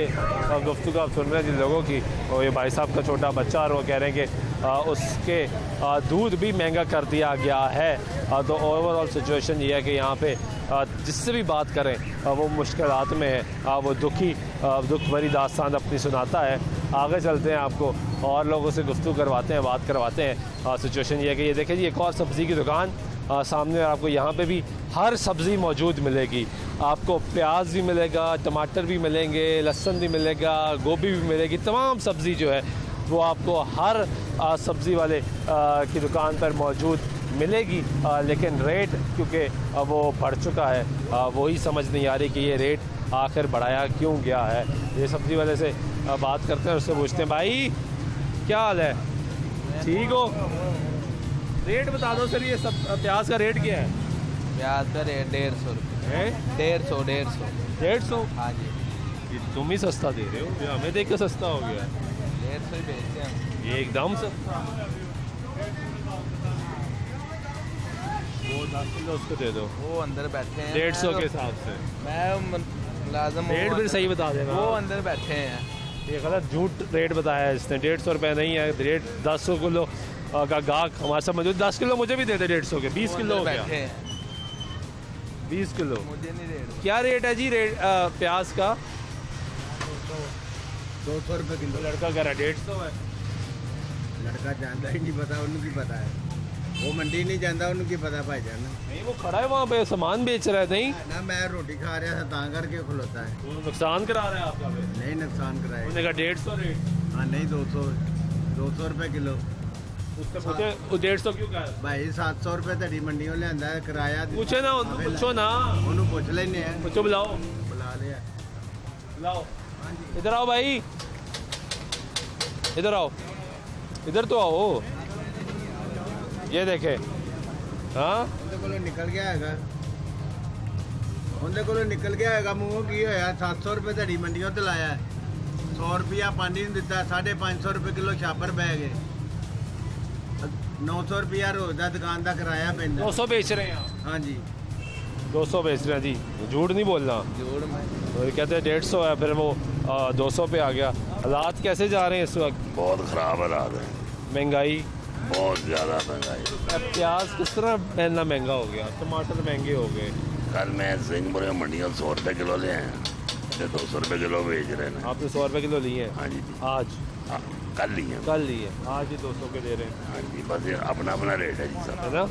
गुफ्तगू आप सुन रहे हैं जिन लोगों की, और ये भाई साहब का छोटा बच्चा, और वो कह रहे हैं कि उसके दूध भी महंगा कर दिया गया है। तो ओवरऑल सिचुएशन ये है कि यहाँ पे जिससे भी बात करें वो मुश्किलात में है, वो दुख भरी दास्तान अपनी सुनाता है। आगे चलते हैं, आपको और लोगों से गुफ्तगू करवाते हैं, बात करवाते हैं। सिचुएशन ये है कि ये देखें जी, एक और सब्ज़ी की दुकान सामने, और आपको यहाँ पे भी हर सब्ज़ी मौजूद मिलेगी। आपको प्याज भी मिलेगा, टमाटर भी मिलेंगे, लहसुन भी मिलेगा, गोभी भी मिलेगी। तमाम सब्ज़ी जो है वो आपको हर सब्ज़ी वाले की दुकान पर मौजूद मिलेगी। लेकिन रेट क्योंकि वो बढ़ चुका है, वही समझ नहीं आ रही कि ये रेट आखिर बढ़ाया क्यों गया है। ये सब्ज़ी वाले से बात करते हैं, उससे पूछते हैं, भाई क्या हाल है, ठीक हो? रेट बता दो सर, ये सब प्याज का रेट क्या है? प्याज का रेट 150 रुपये। 150। हाँ जी। तुम ही सस्ता दे रहे हो, हमें देख के सस्ता हो गया। 150 ही बेचते हैं ये एकदम सस्ता। वो 10 किलो उसको दे दो, वो अंदर बैठे हैं 150 के हिसाब से। मैं मुलाजम रेट भी सही बता देना। वो अंदर बैठे हैं। ये गलत झूठ रेट बताया है इसने। 150 रुपये नहीं है रेट, 10 किलो का गाहक हमारे साथ मौजूद। 10 किलो मुझे भी दे दे 150 के। 20 किलो हो गया। बैठे हैं 20 किलो मुझे नहीं रेट क्या रेट है जी? रेट प्याज का 200 रुपये किलो। लड़का कह रहा है 150 है। लड़का जानता ही नहीं पता, उन्हें की पता है, वो मंडी नहीं जाता, उन्हें की पता भाईजान। नहीं वो खड़ा है वहाँ पे सामान बेच रहा है। नहीं ना मैं रोटी खा रहा था तां करके खुलता है। वो नुकसान करा रहा है आपका फिर। नहीं नुकसान कराए। उन्होंने कहा 150 रेट। हाँ नहीं 200 रुपये किलो। उससे पूछे वो 150 क्यों कहा? भाई 700 रुपये तड़ी मंडियों ले आंदा है किराया। पूछे ना उन्होंने, पूछो ना उन्होंने पूछ लेने हैं। पूछो, बुलाओ बुला लिया। बुलाओ। इधर आओ भाई, इधर आओ, इधर तो आओ। ये देखे हाँ उनके कोलों निकल गया हैगा, उनके कोलों निकल गया हैगा मूंहों की होया। 700 रुपये धड़ी मंडियों ते लाया है, 100 रुपया पानी नहीं दिता, 550 रुपये किलो छापर पै गए, 900 रुपया रोज का दुकान का किराया पैंदा। 200 बेच रहे हैं आप? हाँ जी 200 बेच रहे हैं जी, झूठ नहीं बोलना। जोड़ में और कहते हैं 150 है, फिर वो 200 पे आ गया। हालात कैसे जा रहे हैं इस वक्त? बहुत ख़राब हालात है, महंगाई बहुत ज़्यादा महंगाई। प्याज किस तरह पहनना महंगा हो गया, टमाटर महंगे हो गए। कल मैं सिंहपुर मंडियों 100 रुपये किलो ले आया, 200 रुपये किलो बेच रहे हैं। आपने 100 रुपये किलो लिए हैं? हाँ जी आज हाँ, कल लिए। कल लिए, आज ही 200 के दे रहे हैं। हाँ जी बस ये अपना अपना रेट है जी सब, है ना?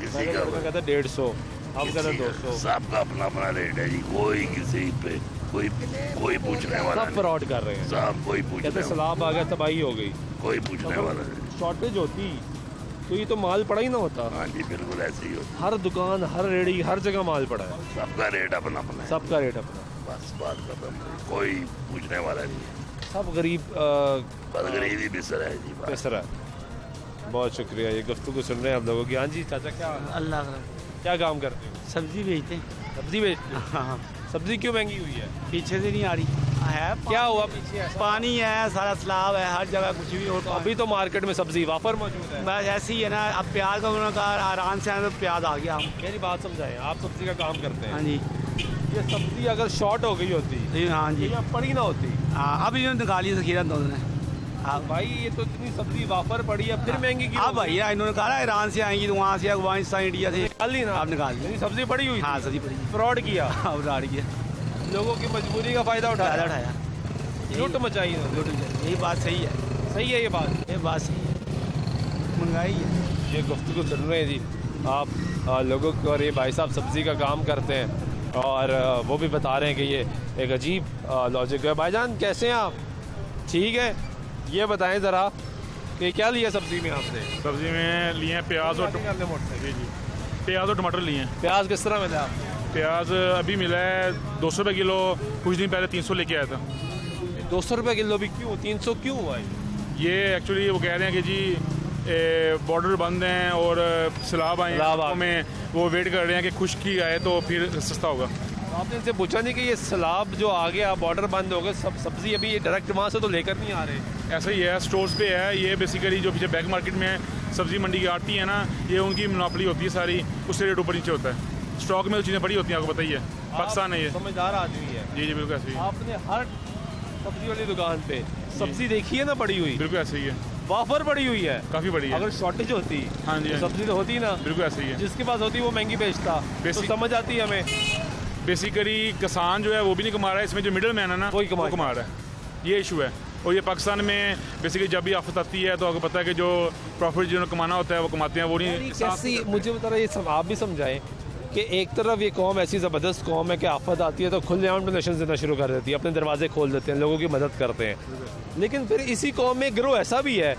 किसी का कहता 150, अब कहता 200। सबका अपना अपना रेट है जी, कोई किसी पे कोई पूछने वाला सब फ्रॉड कर रहे हैं, सब कोई पूछने कहते सैलाब आ गया, तबाही हो गई, कोई पूछने वाला नहीं। शॉर्टेज होती तो ये तो माल पड़ा ही ना होता। हाँ जी बिल्कुल ऐसे ही होता, हर दुकान, हर रेड़ी, हर जगह माल पड़ा है। सबका रेट अपना अपना है, सबका रेट अपना, बस बात खत्म, कोई पूछने वाला नहीं है। सब गरीब बस गरीबी बिसर है जी, बस। बिसर है। बहुत शुक्रिया, ये गुफ्तगू सुन रहे हैं आप लोगों की। हाँ जी चाचा, क्या अल्लाह का क्या काम करते हो? सब्जी बेचते हैं। सब्जी बेचते हो? हाँ सब्जी क्यों महंगी हुई है? पीछे से नहीं आ रही है। क्या हुआ पीछे ऐसा? पानी है, सारा सैलाब है, हर जगह कुछ भी हो। तो अभी तो मार्केट में सब्जी वाफर मौजूद है। बस ऐसे ही है ना। अब प्याज का उन्होंने कहा आराम से आए तो प्याज आ गया। हम मेरी बात समझाएं, आप सब्जी का काम करते हैं। हाँ जी, ये सब्जी अगर शॉर्ट हो गई होती, हाँ जी, या पड़ी ना होती, हाँ अब इन्होंने निकाली जखीरा दोनों ने। हाँ भाई, ये तो इतनी सब्जी वाफर पड़ी है, फिर महंगी क्यों? अब भैया इन्होंने कहा ईरान से आएंगी तो वहाँ से अफगानिस्तान, इंडिया से निकाल ली ना। आप निकाल ली। सब्जी पड़ी हुई? हाँ सब्जी पड़ी, फ्रॉड किया, अब उड़ा गया, लोगों की मजबूरी का फायदा उठाया, लूट मचाई। यही बात सही है। सही है ये बात सही है। महंगाई है। ये गुफ्तगू सुन रहे हैं जी आप लोगों को, और ये भाई साहब सब्जी का काम करते हैं और वो भी बता रहे हैं कि ये एक अजीब लॉजिक है। भाईजान कैसे हैं आप? ठीक है, ये बताएं ज़रा कि क्या लिया सब्जी में आपने? सब्जी में लिए हैं प्याज और जी जी प्याज और टमाटर लिए हैं। प्याज किस तरह मिला आपको? प्याज अभी मिला है 200 रुपये किलो, कुछ दिन पहले 300 लेके आया था। 200 रुपये किलो भी क्यों, 300 क्यों हुआ? ये एक्चुअली वो कह रहे हैं कि जी बॉर्डर बंद हैं और सैलाब आए हैं, में वो वेट कर रहे हैं कि खुश्की आए तो फिर सस्ता होगा। आपने इनसे पूछा नहीं कि ये सैलाब जो आ गया, बॉर्डर बंद हो गए, सब सब्जी अभी ये डायरेक्ट वहाँ से तो लेकर नहीं आ रहे? ऐसा ही है, स्टोर्स पे है ये। बेसिकली जो पीछे बैक मार्केट में सब्जी मंडी की आती है ना, ये उनकी मोनोपोली होती है सारी, उससे रेट ऊपर नीचे होता है। स्टॉक में जो चीज़ें पड़ी होती हैं आपको बताइए, पाकिस्तान है ये। समझदार आदमी है। जी जी बिल्कुल ऐसे ही। आपने हर सब्जी वाली दुकान पे सब्जी देखी है ना पड़ी हुई? बिल्कुल ऐसे ही है, वाफर पड़ी हुई है, काफ़ी बड़ी है। अगर शॉर्टेज होती हाँ जी, तो सब्जी तो होती ना। बिल्कुल ऐसे ही है, जिसके पास होती वो महंगी बेचता, तो समझ आती है हमें। बेसिकली किसान जो है वो भी नहीं कमा रहा है, इसमें जो मिडिल मैन है ना वही कमा रहा है, ये इशू है। और ये पाकिस्तान में बेसिकली जब भी आफत आती है तो आपको पता है कि जो प्रॉफिट जिन्होंने कमाना होता है वो कमाते हैं, वो नहीं। कैसी, मुझे बता रहा ये सब आप भी समझाएं कि एक तरफ ये कौम ऐसी ज़बरदस्त कौम है कि आफत आती है तो खुलेआम डोनेशन देना शुरू कर देती है, अपने दरवाजे खोल देते हैं, लोगों की मदद करते हैं। लेकिन फिर इसी कौम में गिरोह ऐसा भी है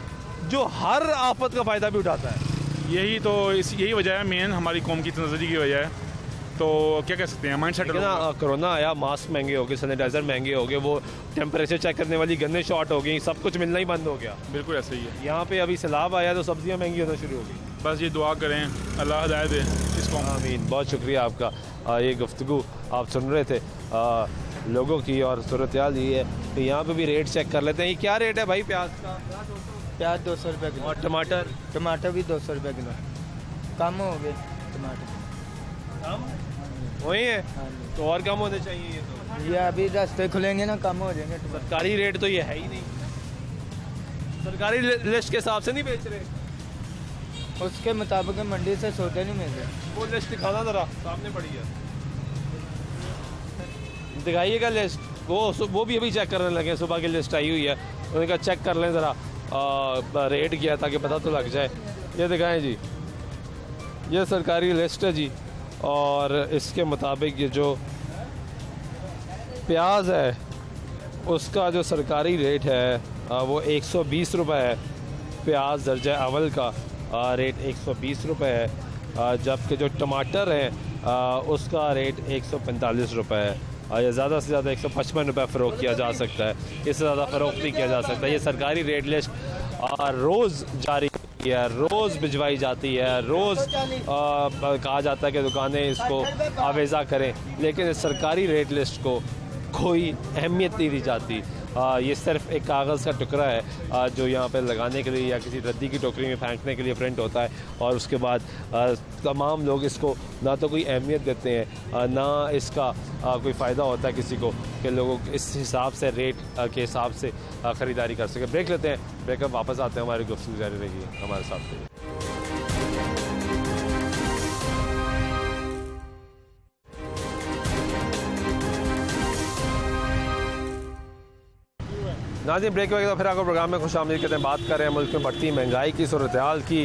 जो हर आफत का फ़ायदा भी उठाता है। यही तो यही वजह है मेन, हमारी कौम की तनज़री की वजह है। तो क्या कह सकते हैं, माइंड सेट ना। कोरोना आया, मास्क महंगे हो गए, सैनिटाइजर महंगे हो गए, वो टेम्परेचर चेक करने वाली गन्ने शॉर्ट हो गई, सब कुछ मिलना ही बंद हो गया। बिल्कुल ऐसे ही है। यहाँ पे अभी सैलाब आया तो सब्जियाँ महंगी होना शुरू हो गई। बस ये दुआ करें अल्लाह हिदायत दे इसको। आमीन। बहुत शुक्रिया आपका। ये गुफ्तगू आप सुन रहे थे लोगों की, और सूरत हाल ये है कि यहाँ पे भी रेट चेक कर लेते हैं। ये क्या रेट है भाई प्याज का? प्याज 200 रुपये किलो। और टमाटर? टमाटर भी 200 रुपये किलो। कम हो गए टमाटर, कम वही है? तो और कम होने चाहिए ये तो। ये अभी रास्ते खुलेंगे ना, कम हो जाएंगे। सरकारी रेट तो ये है ही नहीं, सरकारी लिस्ट के हिसाब से नहीं बेच रहे। उसके मुताबिक मंडी से सौदे नहीं मिल रहे। वो लिस्ट दिखाना ज़रा, सामने पड़ी है, दिखाइएगा लिस्ट। वो भी अभी चेक करने लगे, सुबह की लिस्ट आई हुई है, उन्होंने कहा चेक कर लें ज़रा रेट किया ताकि पता तो लग जाए। ये दिखाएं जी, ये सरकारी लिस्ट है जी, और इसके मुताबिक ये जो प्याज है उसका जो सरकारी रेट है वो 120 रुपये है। प्याज दर्जा अव्वल का रेट 120 रुपये है, जबकि जो टमाटर है उसका रेट 145 रुपये है। ये ज़्यादा से ज़्यादा 155 रुपये फ़रोख्त किया जा सकता है, इससे ज़्यादा फ़रोख्त नहीं किया जा सकता। ये सरकारी रेट लिस्ट रोज़ जारी है, रोज़ भिजवाई जाती है, रोज़ कहा जाता है कि दुकानें इसको आवेज़ा करें, लेकिन इस सरकारी रेट लिस्ट को कोई अहमियत नहीं दी जाती। ये सिर्फ एक कागज़ का टुकड़ा है जो यहाँ पे लगाने के लिए या किसी रद्दी की टोकरी में फेंकने के लिए प्रिंट होता है, और उसके बाद तमाम लोग इसको ना तो कोई अहमियत देते हैं, ना इसका कोई फ़ायदा होता है किसी को कि लोगों इस हिसाब से रेट के हिसाब से ख़रीदारी कर सकें। ब्रेक लेते हैं, ब्रेकअप वापस आते हैं, हमारी गुफ्तगू जारी रहेगी हमारे साथ। नाज़रीन, ब्रेक वगैरह फिर आपको प्रोग्राम में खुशामदीद कहते हैं। बात कर रहे हैं मुल्क में बढ़ती महंगाई की सूरत हाल की,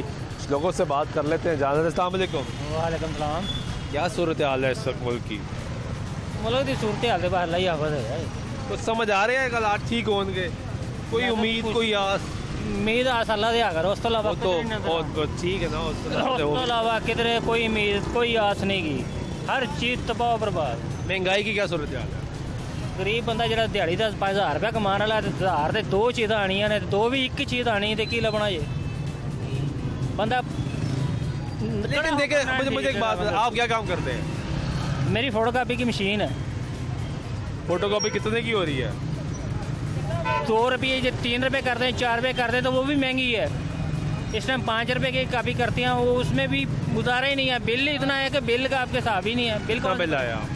लोगों से बात कर लेते हैं। जान अस्सलाम वालेकुम। वालेकुम सलाम। क्या सूरत हाल है इस वक्त मुल्क की? मुल्क की सूरत हाल के बाहर लाई आफत है, कुछ समझ आ रहे हैं हालात ठीक होंगे? कोई उम्मीद, कोई आस? उम्मीद आस अल्लाह दे अगर उस तो अलावा तो ठीक है ना, उस तो अलावा किधरे कोई उम्मीद कोई आस नहीं की, हर चीज़ तबाह बर्बाद। महंगाई की क्या सूरत हाल है? गरीब बंदा जो दिहाड़ी का 5000 रुपया कमान वाला, 1000 से 2 चीज़ां आनियां ने, 2 भी एक चीज़ आनी तो की लभना जे बंदा। लेकिन देखिए मुझे एक बात, आप क्या काम करते हैं? मेरी फोटोकॉपी की मशीन है। फोटोकॉपी कितने की हो रही है? 2 रुपये, 3 रुपये करते हैं, 4 रुपये करते हैं, तो वो भी महंगी है। इस टाइम 5 रुपये की कॉपी करती हैं, वो उसमें भी गुजारा ही नहीं है। बिल इतना है कि बिल का आपके हिसाब ही नहीं है। बिल का बिल आया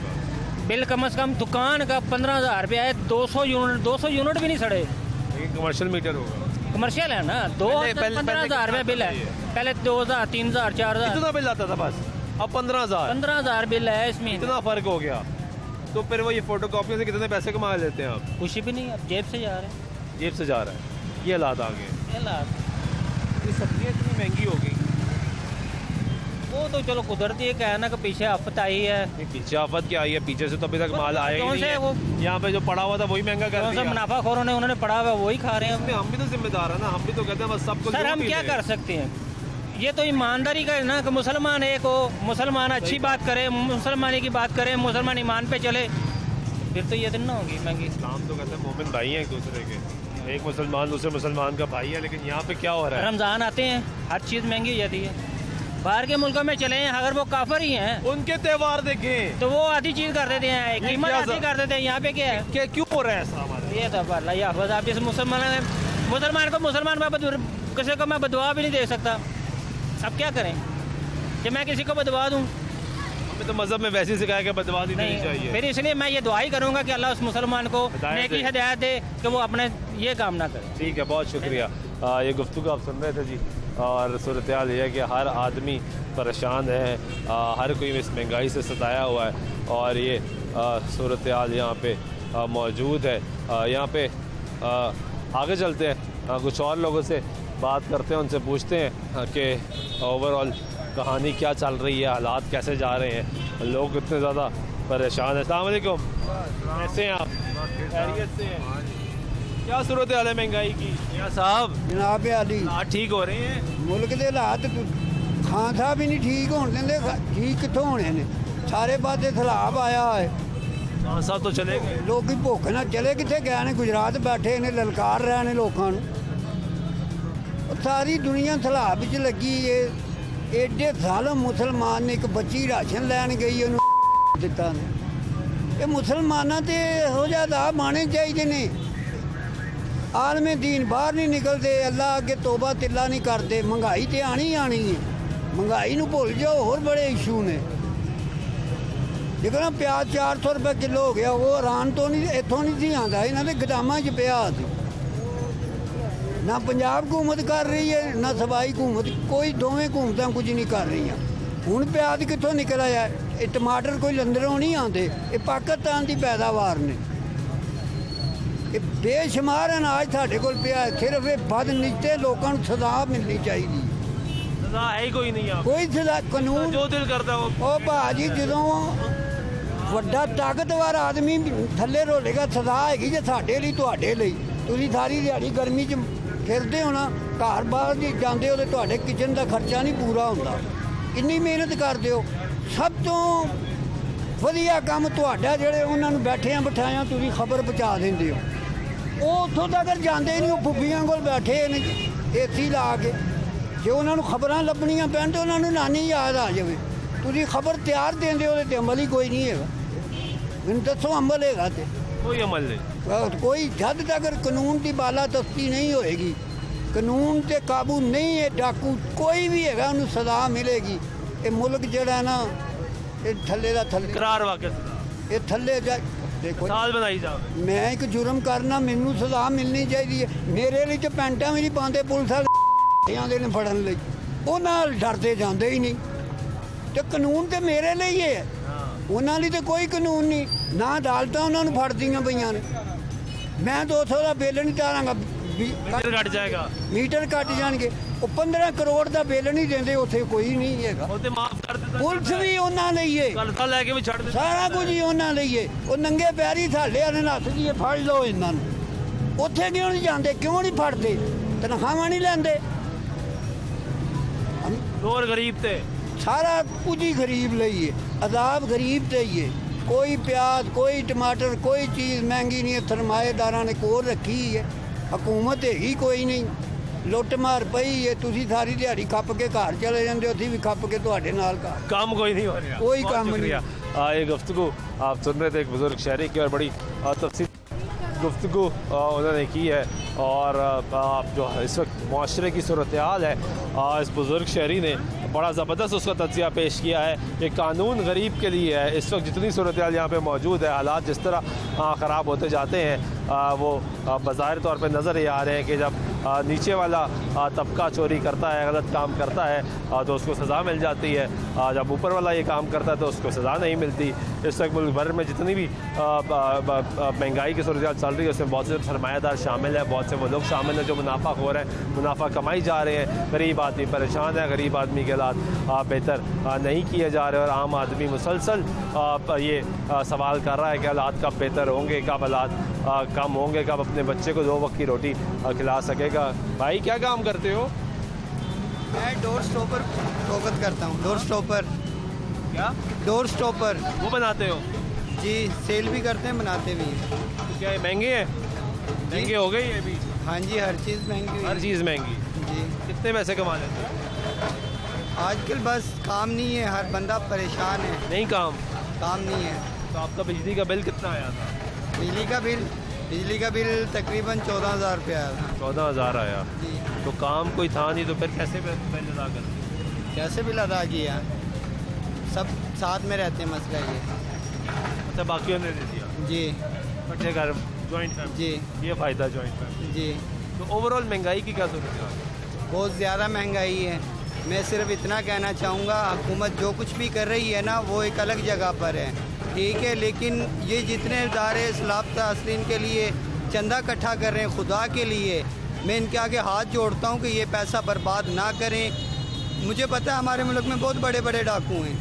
बिल कम से कम दुकान का 15,000 रुपया है। 200 यूनिट भी नहीं सड़े। कमर्शियल मीटर होगा, कमर्शियल है ना। 15,000 रुपया बिल है, पहले 2,000, 3,000, 4,000 कितना बिल आता था बस, अब 15,000 बिल है। इसमें इतना फर्क हो गया। तो फिर वो ये फोटोकॉपी से कितने पैसे कमा लेते हैं आप? कुछ भी नहीं, अब जेब से जा रहे हैं। जेब से जा रहा है, ये हालात आ गए। ये हालात, ये सब्जियाँ इतनी महंगी हो गई। वो तो चलो कुदरती है, कहना कि पीछे आफत आई है। पीछे आफत क्या आई है? पीछे से तो अभी तक माल आया ही नहीं है। वो यहाँ पे जो पड़ा हुआ था वही महंगा कर दिया। मुनाफाखोरों ने उन्होंने पड़ा हुआ वही खा रहे हैं। हम भी तो जिम्मेदार है ना, हम भी तो कहते हैं बस सबको। सर हम क्या कर सकते हैं? ये तो ईमानदारी का है ना कि मुसलमान एक हो, मुसलमान अच्छी बात करे, मुसलमानी की बात करे, मुसलमान ईमान पे चले, फिर तो ये दिन ना होगी महंगी। इस्लाम तो कहते हैं मोमिन भाई हैं एक दूसरे के, एक मुसलमान दूसरे मुसलमान का भाई है। लेकिन यहाँ पे क्या हो रहा है? रमज़ान आते हैं, हर चीज़ महंगी हो जाती है। बाहर के मुल्कों में चले हैं, अगर वो काफर ही हैं, उनके त्यौहार देखें तो वो आधी चीज़ कर देते हैं, कीमत आधी कर देते हैं। यहाँ पे क्या है, क्यों हो रहा है ऐसा? ये तो अल्लाह याफ़िज़। आप जैसे मुसलमान को मुसलमान किसी को मैं बदुआ भी नहीं दे सकता। अब क्या करें कि मैं किसी को बदवा दूँ? हमें तो मज़हब में वैसे सिखाया कि बदवा नहीं चाहिए। फिर इसलिए मैं ये दुआ ही करूँगा कि अल्लाह उस मुसलमान को नेकी हिदायत दे कि वो अपने ये काम ना करे। ठीक है, बहुत शुक्रिया। ये गुफ्तगू आप सुन रहे थे जी, और सूरत हाल ये है कि हर आदमी परेशान है, हर कोई इस महंगाई से सताया हुआ है, और ये सूरत हाल यहाँ पे मौजूद है। यहाँ पे आगे चलते हैं, कुछ और लोगों से बात करते हैं, उनसे पूछते हैं कि ओवरऑल कहानी क्या चल रही है, हालात कैसे जा रहे हैं, लोग इतने ज़्यादा परेशान हैं। अस्सलाम वालेकुम, कैसे हैं आप? खैरियत से हैं? क्या सूरत हाल है महंगाई की? या साहब जनाब आली ठीक हो रहे हैं? मुल्क के हालात खान साहब ही नहीं ठीक होने देंगे, ठीक कितों होने ने? सारे पासे सैलाब आया है। खान साहब तो चले गए, लोग भुख ना चले कितने गए ने? गुजरात बैठे ने, ललकार रहे ने लोगों। सारी दुनिया सैलाब च लगी है। एडे साल मुसलमान ने एक बच्ची राशन लैन गई उन्होंने दिता ने। ये मुसलमाना तो हो जाता माने चाहिए ने। आलमे दीन बाहर नहीं निकलते, अल्लाह अगे तोबा तिल्ला नहीं करते। महंगाई तो आनी ही आनी है, महंगाई नूं भुल जाओ, होर बड़े इशू ने। देखो ना प्याज 400 रुपये किलो हो गया, वो ईरान तो नहीं, इतों नहीं सी आंदा, इन्हों के गोदामां च पिया सी। ਨਾ ਪੰਜਾਬ ਹਕੂਮਤ ਕਰ ਰਹੀ ਹੈ ਨਾ ਸਬਾਈ ਹਕੂਮਤ, ਕੋਈ ਦੋਵੇਂ ਹਕੂਮਤਾਂ ਕੁਝ ਨਹੀਂ ਕਰ ਰਹੀਆਂ। ਹੁਣ ਪਿਆਜ਼ ਕਿੱਥੋਂ ਨਿਕਲ ਆਇਆ? ਇਹ ਟਮਾਟਰ ਕੋਈ ਲੰਦਰੋਂ ਨਹੀਂ ਆਉਂਦੇ, ਇਹ ਪਾਕਿਸਤਾਨ ਦੀ ਪੈਦਾਵਾਰ ਨੇ। ਇਹ ਬੇਸ਼ੁਮਾਰ ਅਨਾਜ ਸਾਡੇ ਕੋਲ ਪਿਆ, ਸਿਰਫ ਇਹ ਬਦਨਿਸ਼ਤੇ ਲੋਕਾਂ ਨੂੰ ਸਜ਼ਾ ਮਿਲਣੀ ਚਾਹੀਦੀ। सजा है ही कोई नहीं आप ਕੋਈ ਸਜ਼ਾ ਕਾਨੂੰਨ जो दिल करता हो ਉਹ ਭਾਜੀ ਜਦੋਂ ਵੱਡਾ ਤਾਕਤਵਰ ਆਦਮੀ ਥੱਲੇ ਰੋਲੇਗਾ, ਸਜ਼ਾ ਹੈਗੀ ਜੇ ਸਾਡੇ ਲਈ ਤੁਹਾਡੇ ਲਈ। ਤੁਸੀਂ ਸਾਰੀ ਦਿਹਾੜੀ ਗਰਮੀ 'ਚ ਫਿਰਦੇ ਹੋ ਨਾ, ਘਰ ਬਾਹਰ ਜੀ ਜਾਂਦੇ ਹੋ ਤੇ ਤੁਹਾਡੇ ਕਿਚਨ ਦਾ ਖਰਚਾ ਨਹੀਂ ਪੂਰਾ ਹੁੰਦਾ, ਇੰਨੀ ਮਿਹਨਤ ਕਰਦੇ ਹੋ। ਸਭ ਤੋਂ ਵਧੀਆ ਕੰਮ ਤੁਹਾਡਾ, ਜਿਹੜੇ ਉਹਨਾਂ ਨੂੰ ਬੈਠਿਆਂ ਬਿਠਾਇਆਂ ਤੁਸੀਂ ਖਬਰ ਪਹੁੰਚਾ ਦਿੰਦੇ ਹੋ। ਉਹ ਉੱਥੋਂ ਤੱਕ ਜਾਂਦੇ ਨਹੀਂ, ਉਹ ਫੁੱਫੀਆਂ ਕੋਲ ਬੈਠੇ ਨੇ ਏਸੀ ਲਾ ਕੇ। ਜੇ ਉਹਨਾਂ ਨੂੰ ਖਬਰਾਂ ਲੱਭਣੀਆਂ ਪੈਣ ਤਾਂ ਉਹਨਾਂ ਨੂੰ ਨਾਨੀ ਯਾਦ ਆ ਜਾਵੇ। ਤੁਸੀਂ ਖਬਰ ਤਿਆਰ ਦਿੰਦੇ ਹੋ ਤੇ ਅਮਲ ਹੀ ਕੋਈ ਨਹੀਂ ਹੈਗਾ। ਮੈਨੂੰ ਦੱਸੋ ਅਮਲ ਹੈਗਾ ਤੇ कोई अमल नहीं। ਕੋਈ ਜਦ ਤੱਕ ਕਾਨੂੰਨ ਦੀ ਬਾਲਾਦਸਤੀ ਨਹੀਂ ਹੋਏਗੀ, ਕਾਨੂੰਨ ਤੇ ਕਾਬੂ ਨਹੀਂ ਹੈ, ਡਾਕੂ ਕੋਈ ਵੀ ਹੈਗਾ ਉਹਨੂੰ ਸਜ਼ਾ ਮਿਲੇਗੀ। ਇਹ ਮੁਲਕ ਜਿਹੜਾ ਨਾ ਇਹ ਥੱਲੇ ਦਾ ਥੱਲੇ करार वाकई ਇਹ ਥੱਲੇ ਜਾ ਦੇਖੋ साल बनाई जाओ। ਮੈਂ ਇੱਕ ਜੁਰਮ ਕਰਨਾ, ਮੈਨੂੰ ਸਜ਼ਾ ਮਿਲਣੀ ਚਾਹੀਦੀ ਹੈ। ਮੇਰੇ ਲਈ ਤੇ ਪੈਂਟਾਂ ਵੀ ਨਹੀਂ ਪਾਉਂਦੇ ਪੁਲਿਸ ਵਾਲੇ, ਆਉਂਦੇ ਨੇ ਫੜਨ ਲਈ, ਉਹ ਨਾਲ ਡਰਦੇ ਜਾਂਦੇ ਹੀ ਨਹੀਂ। ਤੇ ਕਾਨੂੰਨ ਤੇ ਮੇਰੇ ਲਈ ਹੈ, ਉਹਨਾਂ ਲਈ ਤੇ ਕੋਈ ਕਾਨੂੰਨ ਨਹੀਂ। ਨਾ ਅਦਾਲਤਾਂ ਉਹਨਾਂ ਨੂੰ ਫੜਦੀਆਂ ਪਈਆਂ ਨੇ। ਮੈਂ 200 ਦਾ ਬਿੱਲ ਨਹੀਂ ਤਾਰਾਂਗਾ, मीटर कट जाएगा, ਮੀਟਰ ਕੱਟ ਜਾਣਗੇ। ਉਹ 15 ਕਰੋੜ ਦਾ ਬਿੱਲ ਨਹੀਂ ਦਿੰਦੇ, ਉੱਥੇ ਕੋਈ ਨਹੀਂ ਹੈਗਾ। ਉਹ ਤੇ ਮਾਫ ਕਰ ਦਿੱਤਾ। ਪੁਲਿਸ ਵੀ ਉਹਨਾਂ ਲਈ ਹੈ, ਕਲਤਾ ਲੈ ਕੇ ਵੀ ਛੱਡ ਦਿੱਤਾ। ਸਾਰਾ ਕੁਝ ਹੀ ਉਹਨਾਂ ਲਈ ਹੈ। ਉਹ ਨੰਗੇ ਪੈਰੀ ਥਾਲੇ ਆਨੇ ਨੱਥ ਜੀ, ਫੜ ਲਓ ਇਹਨਾਂ ਨੂੰ। ਉੱਥੇ ਕਿਉਂ ਨਹੀਂ ਜਾਂਦੇ? ਕਿਉਂ ਨਹੀਂ ਫੜਦੇ? ਤਨਖਾਹਾਂ ਨਹੀਂ ਲੈਂਦੇ? ਜ਼ੋਰ ਗਰੀਬ ਤੇ ਸਾਰਾ ਕੁਝ ਹੀ ਗਰੀਬ ਲਈ ਹੈ, ਅਜ਼ਾਬ ਗਰੀਬ ਤੇ ਹੀ ਹੈ। ਕੋਈ ਪਿਆਜ਼, ਕੋਈ ਟਮਾਟਰ, ਕੋਈ ਚੀਜ਼ ਮਹਿੰਗੀ ਨਹੀਂ ਹੈ। ਸਰਮਾਏਦਾਰਾਂ ਨੇ ਕੋਲ ਰੱਖੀ ਹੈ, ਹਕੂਮਤ ਹੈਗੀ ਕੋਈ ਨਹੀਂ। ਲੁੱਟ ਮਾਰ ਪਈ ਹੈ। ਤੁਸੀਂ ਸਾਰੀ ਦਿਹਾੜੀ ਖੱਪ ਕੇ ਘਰ ਚਲੇ ਜਾਂਦੇ ਹੋ, ਅਸੀਂ ਵੀ ਖੱਪ ਕੇ ਤੁਹਾਡੇ ਨਾਲ ਘਰ। काम कोई नहीं हो रहा। कोई बहुत काम शुक्रिया। ये गुफ्तगू आप सुन रहे थे एक बुजुर्ग शहरी की, और बड़ी तफसील गुफ्तगू उन्होंने की है। और आप जो इस वक्त माशरे की सूरत हाल है, इस बुजुर्ग शहरी ने बड़ा ज़बरदस्त उसका तज्जिया पेश किया है कि कानून गरीब के लिए है। इस वक्त जितनी सूरत हाल यहाँ पे मौजूद है, हालात जिस तरह ख़राब होते जाते हैं, वो बज़ाहिर तौर पे नज़र ही आ रहे हैं कि जब नीचे वाला तबका चोरी करता है, गलत काम करता है, तो उसको सज़ा मिल जाती है। जब ऊपर वाला ये काम करता है तो उसको सज़ा नहीं मिलती। इस वक्त मुल्क भर में जितनी भी महंगाई की सूरत हाल चल रही है, उसमें बहुत से सरमायादार शामिल है, बहुत से वो लोग शामिल हैं जो मुनाफा खो रहे हैं, मुनाफा कमाई जा रहे हैं। गरीब आदमी परेशान है, गरीब आदमी के हालात बेहतर नहीं किए जा रहे। और आम आदमी मुसलसल ये सवाल कर रहा है कि हालात कब बेहतर होंगे, कब हालात कम होंगे, कब अपने बच्चे को 2 वक्त की रोटी खिला सकेगा। भाई क्या काम करते हो? मैं डोर स्टॉपर फरोख्त करता हूँ। Door stopper. क्या? डोर स्टॉपर वो बनाते हो? जी, सेल भी करते हैं, बनाते भी हैं। तो क्या ये महंगे हैं? महंगे हो गई है अभी? हाँ जी, हर चीज़ महंगी हुई है। हर चीज़ महंगी जी। कितने पैसे कमा लेते हो? आजकल बस काम नहीं है, हर बंदा परेशान है। नहीं काम नहीं है। तो आपका बिजली का बिल कितना आया था? बिजली का बिल तकरीबन 14,000 रुपये आया था। 14,000 आया। जी। तो काम कोई था नहीं, तो फिर कैसे बिल अदा करते? कैसे बिल अदा किया? सब साथ में रहते हैं, मसला ये। अच्छा, बाकियों ने दे दिया? जी। बच्चे घर जॉइंट फैमिली? जी। ये फ़ायदा जॉइंट फैमिली। जी। तो ओवरऑल महंगाई की क्या सूरत है? बहुत ज़्यादा महंगाई है। मैं सिर्फ इतना कहना चाहूँगा, हुकूमत जो कुछ भी कर रही है ना, वो एक अलग जगह पर है, ठीक है। लेकिन ये जितने इदारे इस्लाह तास्लीन के लिए चंदा इकट्ठा कर रहे हैं खुदा के लिए, मैं इनके आगे हाथ जोड़ता हूँ कि ये पैसा बर्बाद ना करें। मुझे पता है हमारे मुल्क में बहुत बड़े बड़े डाकू हैं,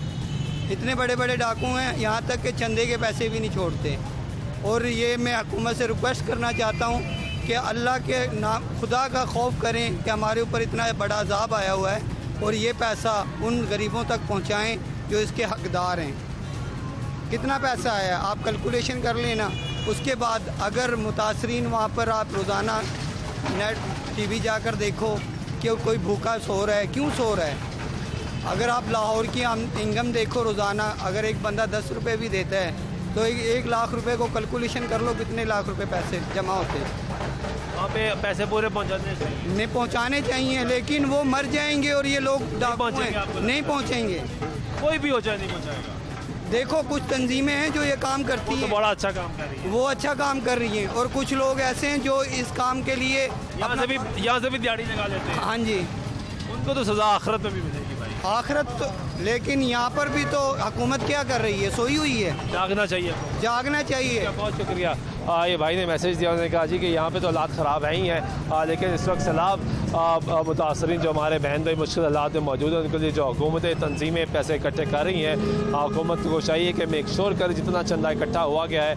इतने बड़े बड़े डाकू हैं, यहाँ तक कि चंदे के पैसे भी नहीं छोड़ते। और ये मैं हुकूमत से रिक्वेस्ट करना चाहता हूँ कि अल्लाह के नाम खुदा का खौफ करें कि हमारे ऊपर इतना बड़ा अजाब आया हुआ है, और ये पैसा उन गरीबों तक पहुँचाएँ जो इसके हकदार हैं। कितना पैसा आया आप कैलकुलेशन कर लेना। उसके बाद अगर मुतासरीन वहाँ पर आप रोज़ाना नेट टीवी जाकर देखो कि कोई भूखा सो रहा है, क्यों सो रहा है। अगर आप लाहौर की इनकम देखो रोज़ाना, अगर एक बंदा 10 रुपये भी देता है तो 1 लाख रुपए को कैलकुलेशन कर लो, कितने लाख रुपए पैसे जमा होते हैं। वहाँ पे पैसे पूरे पहुँचाने चाहिए? नहीं पहुँचाने चाहिए, लेकिन वो मर जाएंगे और ये लोग नहीं पहुँचेंगे। कोई भी हो चाहे नहीं पहुँचाएगा। देखो कुछ तंजीमें हैं जो ये काम करती हैं, तो बड़ा अच्छा काम कर रही है, वो अच्छा काम कर रही हैं, और कुछ लोग ऐसे हैं जो इस काम के लिए यहाँ से भी दिहाड़ी लगा लेते हैं। हाँ जी, उनको तो सजा आखिरत में भी मिलेगी भाई, आखिरत तो, लेकिन यहाँ पर भी तो हुकूमत क्या कर रही है, सोई हुई है। जागना चाहिए, जागना चाहिए। बहुत शुक्रिया। ये भाई ने मैसेज दिया, उन्होंने कहा जी कि यहाँ पे तो हालात ख़राब है ही हैं, लेकिन इस वक्त सैलाब मुतासरीन जो हमारे बहन भाई मुश्किल हालात में मौजूद हैं, उनके लिए जो हुकूमतें तंजीमें पैसे इकट्ठे कर रही हैं, हुकूमत को चाहिए कि मेक श्योर करे जितना चंदा इकट्ठा हुआ गया है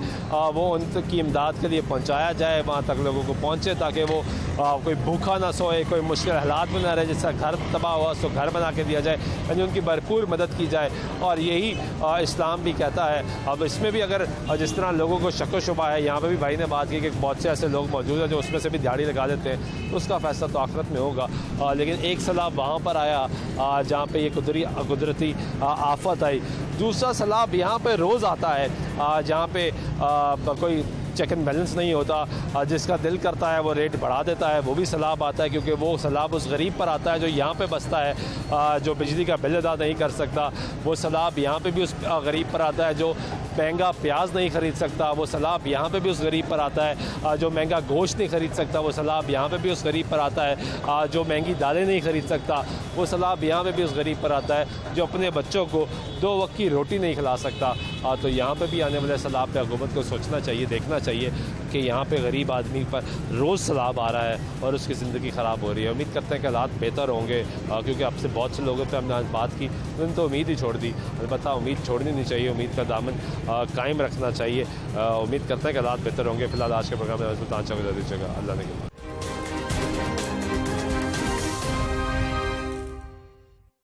वो उनकी इमदाद के लिए पहुँचाया जाए, वहाँ तक लोगों को पहुँचे, ताकि वो कोई भूखा ना सोए, कोई मुश्किल हालात में ना रहे। जिसका घर तबाह हुआ उसको घर बना के दिया जाए, यानी उनकी भरपूर मदद की जाए, और यही इस्लाम भी कहता है। अब इसमें भी अगर जिस तरह लोगों को शक व शुबा है, यहाँ पे भी भाई ने बात की कि बहुत से ऐसे लोग मौजूद हैं जो उसमें से भी दिहाड़ी लगा देते हैं, तो उसका फैसला तो आखिरत में होगा। लेकिन एक सैलाब वहाँ पर आया जहाँ पे ये कुदरती आफत आई, दूसरा सैलाब यहाँ पे रोज़ आता है जहाँ पे कोई चेक एंड बैलेंस नहीं होता, जिसका दिल करता है वो रेट बढ़ा देता है, वो भी सैलाब आता है, क्योंकि वो सैलाब उस गरीब पर आता है जो यहाँ पे बसता है, जो बिजली का बिल अदा नहीं कर सकता। वो सैलाब यहाँ पे भी उस गरीब पर आता है जो महंगा प्याज नहीं ख़रीद सकता, वो सैलाब यहाँ पे भी उस गरीब पर आता है जो महंगा गोश्त नहीं ख़रीद सकता, वो सैलाब यहाँ पे भी उस गरीब पर आता है जो महंगी दालें नहीं ख़रीद सकता, वो सैलाब यहाँ पे भी उस गरीब पर आता है जो अपने बच्चों को 2 वक्त की रोटी नहीं खिला सकता। तो यहाँ पे भी आने वाले सैलाब पे हुकूमत को सोचना चाहिए, देखना चाहिए कि यहाँ पे गरीब आदमी पर रोज़ सैलाब आ रहा है और उसकी ज़िंदगी ख़राब हो रही है। उम्मीद करते हैं कि हालात बेहतर होंगे, क्योंकि आपसे बहुत से लोगों पे हमने आज बात की, उन्होंने तो उम्मीद ही छोड़ दी। अलबत्ता उम्मीद छोड़नी नहीं चाहिए, उम्मीद का दामन कायम रखना चाहिए। उम्मीद करते हैं कि हालात बेहतर होंगे। फिलहाल आज के प्रोग्राम में सुल्तान शाह को दे दीजिएगा। अल्लाह ने